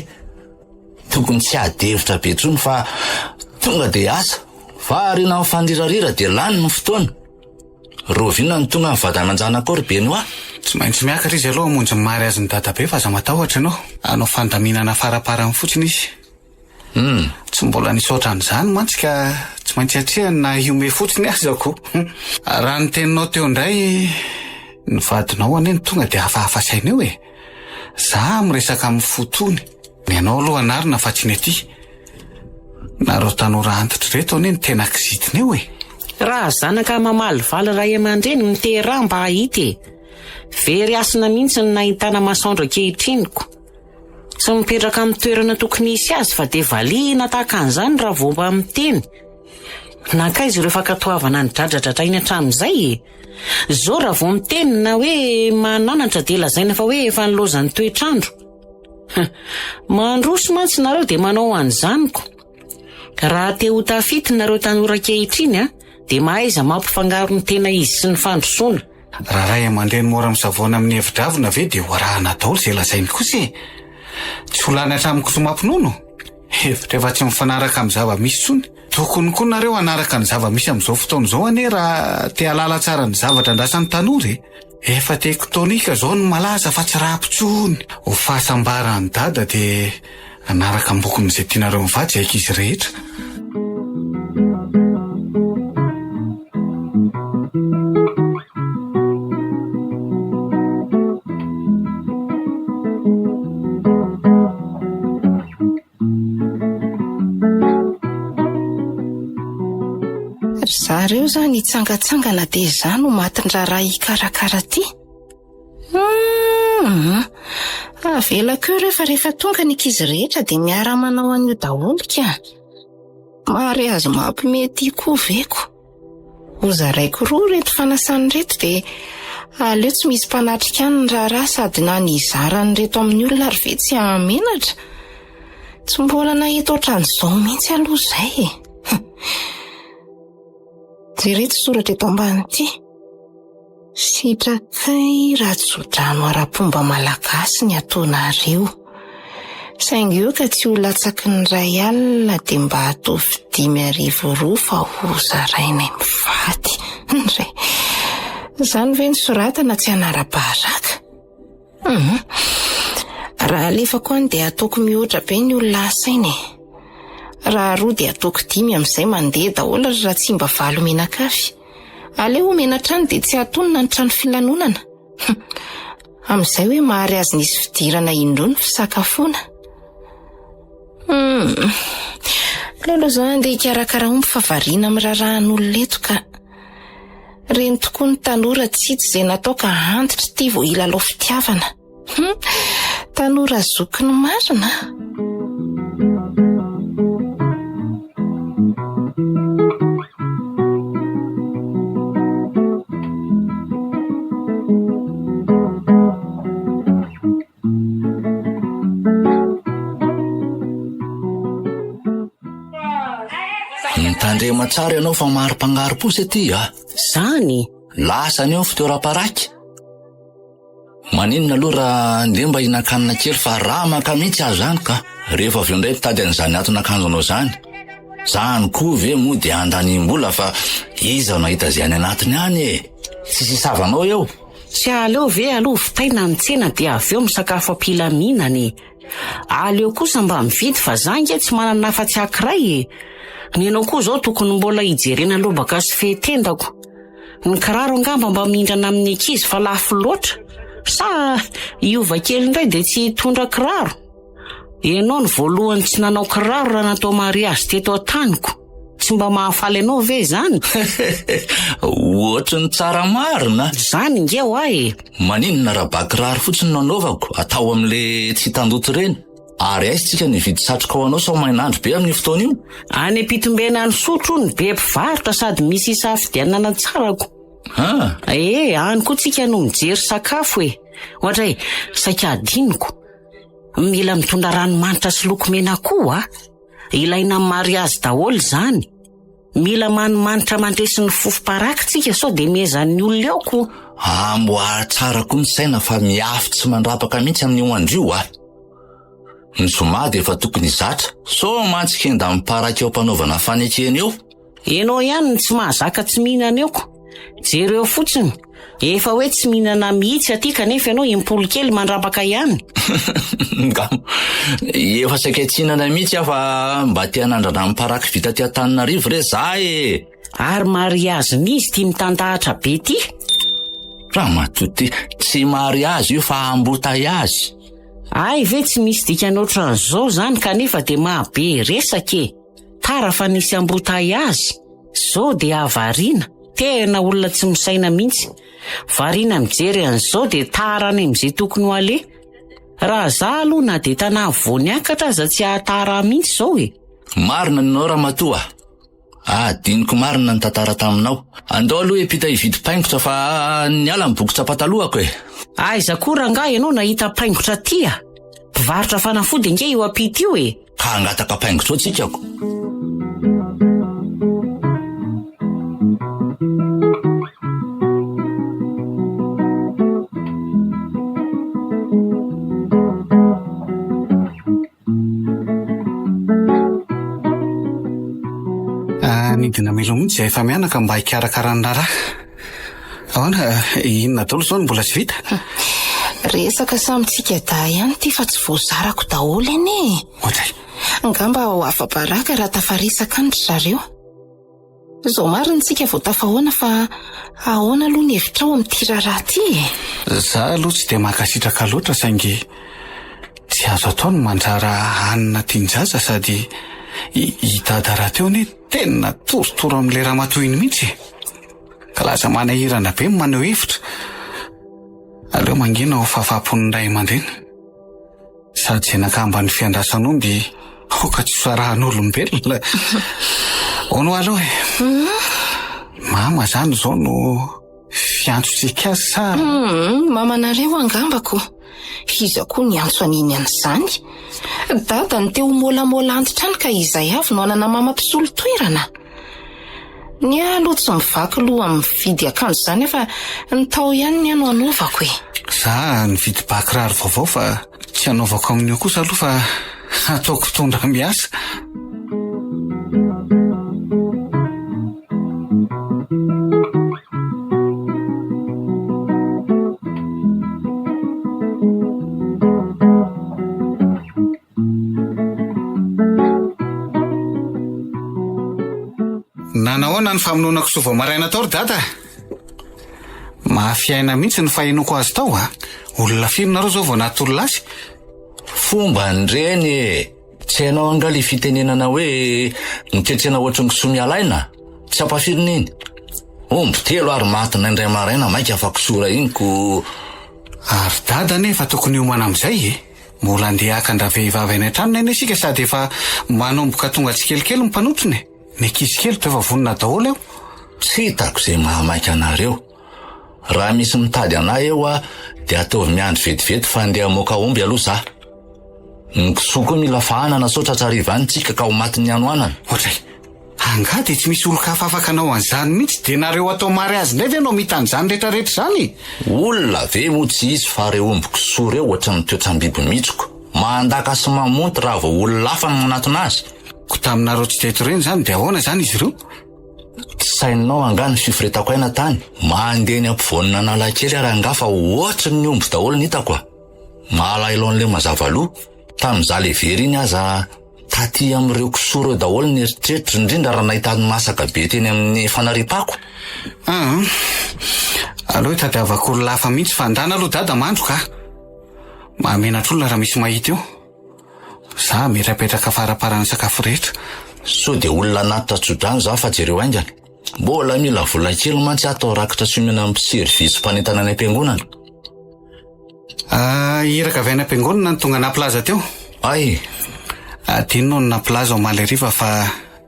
Tokony tsy adevitra be tsony fa tonga de asa. Fa arina mifandirarira de lany ny fotoana. Rovina ny tonga ny vady amanjana akory be no Tsy maintsy miakatra izy aloha monjy ny mariazy ny dadabe fa za matahotra anao. Anao fandaminana faraparany fotsiny izy. Tsy mbola nisaotra an'izany mantsy ka tsy maintsy atrehany na hiome fotsiny azako. Raha ny teninao teo indray ny vadinao aneny tonga de hafahafa saina eo e. Za miresaka amin'ny fotony. Ianao aloha anarina fa tsy ny aty. Nareo tanora antitra reto aneny tena kizitiny eo e. Raha zanaka mamaly valy ray aman-dreny mitera mba hahita e. Very asina mihitsy ny nahitana masoandro ankehitriniko. Tsy mipetraka amin'ny toerana tokony hisy azy fa de valihina tahaka an'izany raha vao mba miteny. Nankaizy ireo fankatoavana ny dradradradraina hatramin'izay e. Zao raha vao miteny na hoe mananatra de lazaina fa hoe efa nilozan'ny toetrandro. Mandroso mantsy nareo de manao an'izanyko. Raha te ho tafity nareo tanora kehitriny de mahaiza mampifangaro ny tena izy sy ny fandrosoana. Raha ray aman-dreny mora misavoana amin'ny hevitravina ve de hoarahana daholo zay lazainy kosa e. Tsy ho lany hatramiko somampinono. Hevitra efa tsy mifanaraka amin'ny zava-misy tsony. Tokony koa nareo anaraka ny zava-misy amin'izao fotoana izao ane raha te halala tsara ny zavatra andrasan'ny tanora e. Efa tektonika zao ny malaza fa tsy raha-pitsony. Ho fahasambarany dada de anaraka ambokon'izay tianareo mivady ankizy rehetra. Zareo zany hitsangatsangana de zany ho matin-draharaha hikarakara ty. Avelako eo rehefa tonga ny ankizy rehetra dia miara-manao an'io daholo ka. Mary azy mampimety koa veko. Hozaraiko roa reto fanasany reto dia aleo tsy misy mpanatrika any ny raharaha sady na ny zarany reto amin'ny olona ary ve tsy hamenatra. Tsy mbola nahita ohatran'izao mihitsy aloha izay e. Jereto soratra eto ambany ity. Sitraky ratso-drano ara-pomba malagasy ny ataonareo. Saingy eo ka tsy ho latsaky ny ray alina dia mba hatovy 5,2 fa ho zarainay mivady. Izany ve ny soratana tsy hanara-paharaka? Raha alefako any dia ataoko mihoatra be ny olona asainy. Raha 2 dia ataoko 5 amin'izay mandeha daholo raha tsy mba valo menakafy. Aleo omena trano dia tsy hatonina ny trano filanonana. Amin'izay hoe mahary azy nisy fidirana indroa ny fisakafoana. Lolo izao andeha hikarakara omby fa variana amin'ny rarahan'olona eto ka. Reny tokoa ny tanora tsitsy izay natao ka antitra ity vao ilalao fitiavana. Tanora zoky ny marina. Mitandrema tsara ianao fa maro-pangaro-posy aty Zany? Lasany eo fitoeram-paraiky. Maninona aloha raha ndeha mba hinan-kanina kely fa raha maka mihitsy aho zany ka rehefa avy eo indray mitady an'izany aton'akanjonao zany. Zany koa ve moa dia andanimbola fa iza nahita izay any anatiny any e. Tsy sisavanao eo. Tsy aleo ve aloha vitaina ny tsena dia avy eo misakafo ampilaminany. Aleo kosa mba mividy fa zange tsy manana afa-tsy ankiray e. Nenao koa zao tokony mbola hijerena lobaka sy fehetendako. Ny kiraro angamba mba mindrana amin'ny ankizy fa lafo loatra. Sa iova kely indray dia tsy hitondra kiraro. Ianao ny voalohany tsy nanao kiraro raha natao mariazy teto an-taniko. Tsy mba mahafaly anao ve zany? Ohatry ny tsara marina. Zany ngeo ahy. Maninona raha bakiraro fotsiny nanaovako atao amin'le tsy tandoto reny. Ary aisitsika nividy satroka ho anao sao mainandro be amin'ny fotoana io. Any am-pitombena ny sotro ny be mpivarotra sady misy isafidianana tsarako. Any koa tsika no mijery sakafo e. Ohatray, saika adiniko. Mila mitondra ranomanitra sy lokomena koa ilaina amin'ny mariazy daholo zany. Mila manimanitra mandresy ny fofo-paraka tsika sao dia miezan'ny olona eo koa. Amboa tsara koa ny saina fa miafy tsy mandrapaka mihitsy amin'ny hoandrio Ny somady efa tokony zatra. So mantsika miparaka eo mpanaovana fanekena eo. Ianao ihany ny tsy mahazaka tsy mihinana eo ko. Jereo fotsiny. Efa hoe tsy mihinana mihitsy aty kanefa ianao impolo kely mandrapaka ihany. Efa saika tsy hinana mihitsy aho fa mba tia nandrana miparaka vita tia Antananarivo re za e. Ary mariazy n'izy tia mitandahatra be ty. Raha matoty tsy mariazy io fa embouteillage. Ay ve tsy misy dikany ohatran'izao zany kanefa dia mahabe resaka e. Tara fa nisy embouteillage. Zao dia avariana. Tena olona tsy misaina mihitsy. Variana mijery an'izao dia tara any amin'izay tokony ho ale. Raha za aloha na dia tana voaniakatra aza tsy ahatara mihitsy zao e. Marina ninao Ramatoa. Diniko marina ny tantara taminao. Andao aloha epita hividy paingotra fa niala mibokotra patalohako e. Aiza koa rangahy ianao nahita paingotra tia. Mpivarotra fanafody nge io ampita io e. Ka angataka paingotra tsikako. Nidina milo mihitsy izay efa mianaka mba hikarakara ny raharaha. Ahoana, inona daholo zao no mbola tsy vita? Resaka samitsika da ihany ty fa tsy voazarako daholo eny. Ohatray. Angamba ho afa-baraka raha tafarisaka ny zareo. Zao mariny tsika vao tafahoana fa ahoana aloha ny hevitrao amin'ity raharaha ty. Za aloha tsy dia makasitraka loatra saingy tsy azo atao ny mandrara hanina tian-jaza sady hitady raha teo ny tena torotoro amin'ilay Ramatoa iny mihitsy. Ka lasa manahirana be maneho hevitra. aleo mangina ho fafapony ray aman-dreny sady jenakamba ny fiandrasan'omby oka tsy sarahan'olombelona ono aloha mama zany zao no fiantsontsika azy sa mamanareo angambako iza koa ny antso aniny an'izany dada ny teo molamola antitra any ka izay avy no anana mamampisolo toerana ny aloha tsy mivaky loha amin'ny vidy akanjo zany fa ny tao ihany ny ano anaovako za ny vidy bakirary vaovao fa tsy anaovako amin'io kosa aloha fa ataoko tondra miasa nanahoana ny famononako sova maraina tao ry dada mahafiaina mihitsy ny fahinoko azy tao olona firy nareo zao vao natolona azy fomba nyreny tsy hainao angaly fitenenana hoe niketrena ohatry ny kisomialaina tsy ampafirina iny omby telo ary matina indray maraina maika afaka sora iniko ary dada nefa tokony homana am'izay mbola andeha akandra vehivavy any an-tranona eny isika sady efa manomboka tonga tsy kelikely ny mpanotriny mekizy kely to efa vonina daholo eo tsy hitako izay mahamaika anareo raha misy mitady anay eo dia ataovy miandry vetivety fa andeha moka omby aloha za ny kisoa koa mila fahanana sao tratrariva any tsika ka ho matiny ano anana ohatray anga dia tsy misy olo-kafa afaka anao an'izany mihitsy dia nareo atao mary azy ndray ve anao mitan'izany rehetrarehetra zany olona ve moa tsy izy fa reo omby kisoa reo ohatra ny toetram-biby mitsiko mandaka sy mamonty raha vao olona hafa ny manatona azy ko taminareo tsy teto reny zany dia ahoana zany izy ireo tsy saininao angany fiforetako aina tany mandeha ny ampivoanina nalakely ary anga fa ohatry ny omby daholo ny hitako mahalailo an'le mazavaloha tamin'iza le very iny aza taty amin'ireo kisoa reo daholo ny eritreritry indrindra raha nahitany masaka be teny amin'ny fanaripako aloha hitadiavako olona hafa mihitsy fa andana aloha dada mandro ka mahamenatr'olona raha misy mahita eo za mirapetraka faraparana sakafo rehetra so dia olona natitra tsodrano za fa jereo aingany mbola mila vola kely mantsy atao rakitra somina amin'ny service mpanentana any am-piangonana iraka avy any am-piangonana ny tonga naplaza teo ay adinino ny naplaza ao maleriva fa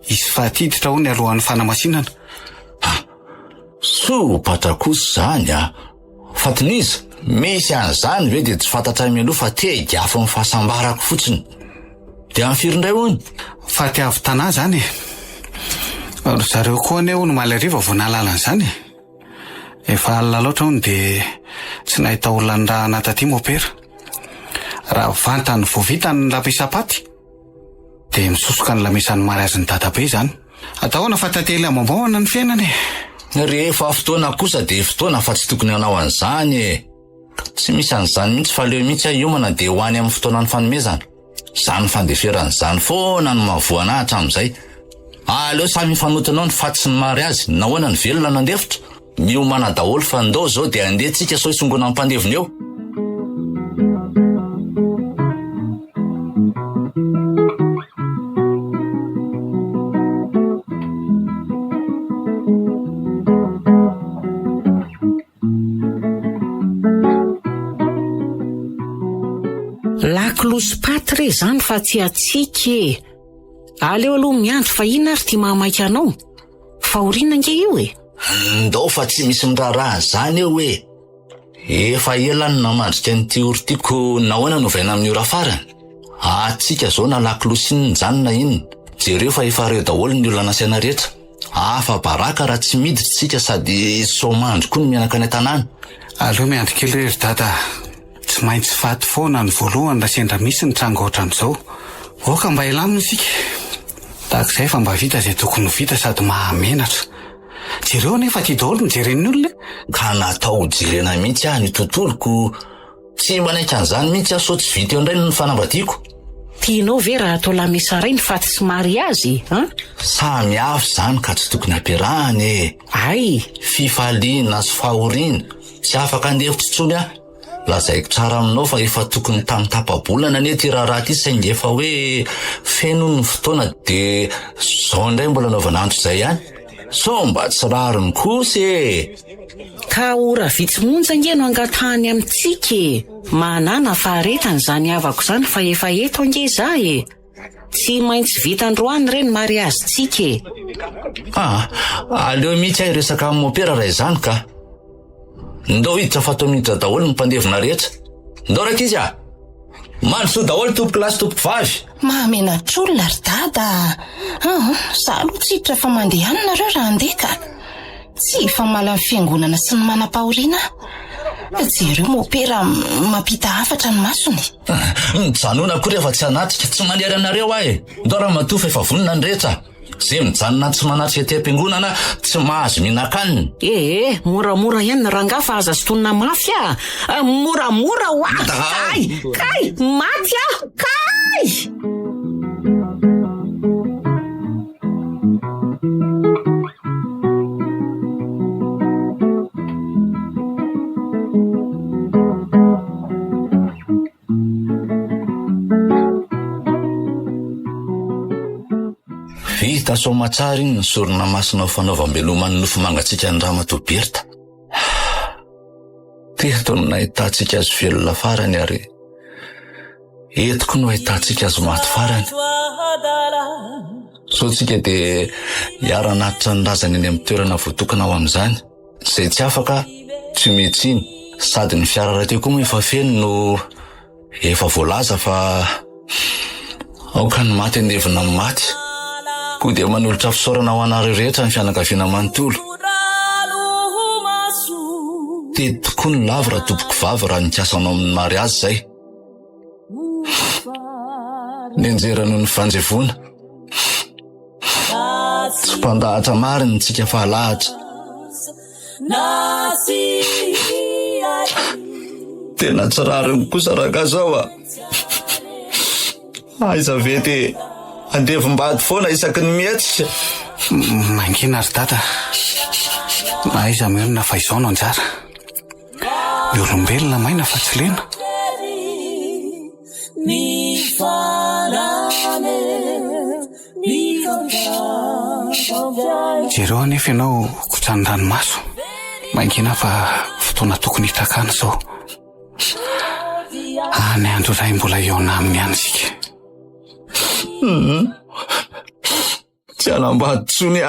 izy fahatiditra ho ny alohan'ny fanamasinana sopatra kosa zany fatiniza misy an'izany ve dia tsy fantatra mialoha fa tegiafo amin'ny fahasambarako fotsiny dia am'firindray hoany fa tiavy tanà zany ry zareo koa aneo no maleriva vo nalalanaizany efa alina loatra hony dia tsy nahita olona ny raha nataty mopera raha vantany voavitany ny lapisapaty dia misosoka ny lamesany mary azy ny dadabe zany atahoana fa tantely amambaoana ny fiainany rehefa fotoana kosa dia fotoana fa tsy tokony anao an'izany tsy misy an'izany mihitsy fa leo mihitsy hiomana dia ho any amin'ny fotoana ny fanomezana zany fandeferan'izany foana no mahavoana hatramin'izay aleo samy mifanotinao ny faty sy ny mary azy nahoana ny velona nandefitra miomana daholo fa ndao zao dia andeha tsika sao isongona amin'ny mpandevony eo laklosy-paty re zany fa tsy atsika aleo aloha miandro fa ina ary tia mahamaika anao fa orina nge io ndao fa tsy misy miraharaha zany eo efa elany namandrika nyty oritiako nahoana novaina amin'ny ora farany atsika zao na laklosy iny nyjanona iny jereo fa efa reo daholo ny olana saina rehetra afa baraka raha tsy miditra tsika sady somandro koa ny mianaka any an-tanàna aleo miandro kely rery dada tsy maintsy faty foana ny voalohany raha sendra misy ny tranga ohatran'izao oka mba elamina isika tahak'izay fa mba vita zay tokony ho vita sady mahamenatra jereo nefa ty daholo mijeren'ny olona ka natao jerena mihitsy ny tontoloko tsy manaiky an'izany mihitsy sao tsy vita eo indray ny fanambadiako tianao ve raha atao lamisaray ny faty sy mary azy samy hafa zany ka tsy tokony ampiarahany ay fifaliana sy fahoriana tsy afaka andefitra tsony lazaiko tsara aminao fa efa tokony tamin'ny tapabolana ne ty raha ty saingy efa hoe feno ny fotoana dia zao indray mbola naovanandro izay ihany so mba tsy rariny kosa Ka ora vitsy monja angeno angatahany amintsika manana faharetany zany havako zany fa efa eto ange za tsy maintsy vitandroany ireny mariazintsika aleo mihitsy ahy resaka amin'ny mopera raha izany ka ndao hiditra fa tomiditra daholo ny mpandevona rehetra ndao raiky izy mandrosoa daholo tompoky lasy tompoky vavy mahamenatr'olona ry dada za aloha tsy hiditra fa mandeha anareo raha andeha ka tsy fa mala ny fiangonana sy ny manam-pahoriana jereo mopera mampita hafatra ny masony mijanona koa rehefa tsy anatrika tsy manery anareo ahy ndao raha matofa efa vonina ny rehetra zay mijanona tsy manatrika ty am-piangonana tsy mahazo mihinan-kanina moramora ihany ny ranga fa aza sotonina mafy moramora ho azy kay maty kay vita somatsara iny ny sorona masina fanaovam-beloman'ny nofo mangatsika ny Ramatoberta. Teto no nahitantsika azo velona farany ary etiko no ahitantsika azo maty farany. So tsika dia hiara-natitra ny razana eny amin'ny toerana voatokana ao amin'izany izay tsy afaka tsy metsiny sady ny fiara raha teo koa moa efa feno no efa voalaza fa aoka ny maty andevina amin'ny maty. Koa dia manolotra fisaorana ho anareo rehetra ny fianakaviana manontolo. Tety tokoa ny lavo raha tompoko vavy raha nikasanao amin'ny mariazy izay. Ny anjerano ny fanjevona. Tsy mpandahatra mariny tsika fahalahatra. Tena tsy rariny kosa ragazao aiza vety andevim-bady foana isaky ny mihetsika. Mangina ry dada, aiza merina fa izao no anjara. Ny olombelona maina fa tsy lena. Jereo anefa ianao kotrany ranomaso. Mangina fa fotoana tokony hitakana zao. Any andro iray mbola eo na amin'ny any sika. Tsy anambady tsony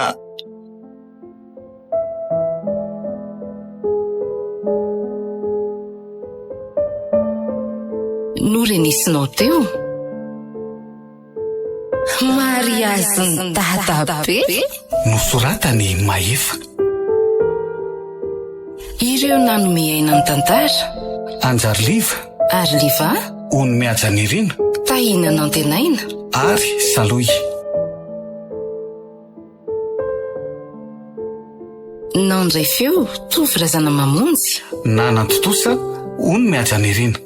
Norenesinao teo mariazin'ny dada be nosoratany Mahefa. ireo nanome aina ny tantara Anjariliva ary liva onome ajanirina tahina nantenaina ary Saloy. nandray feo tovy razana mamonjy Nanantotosa onome ajanirina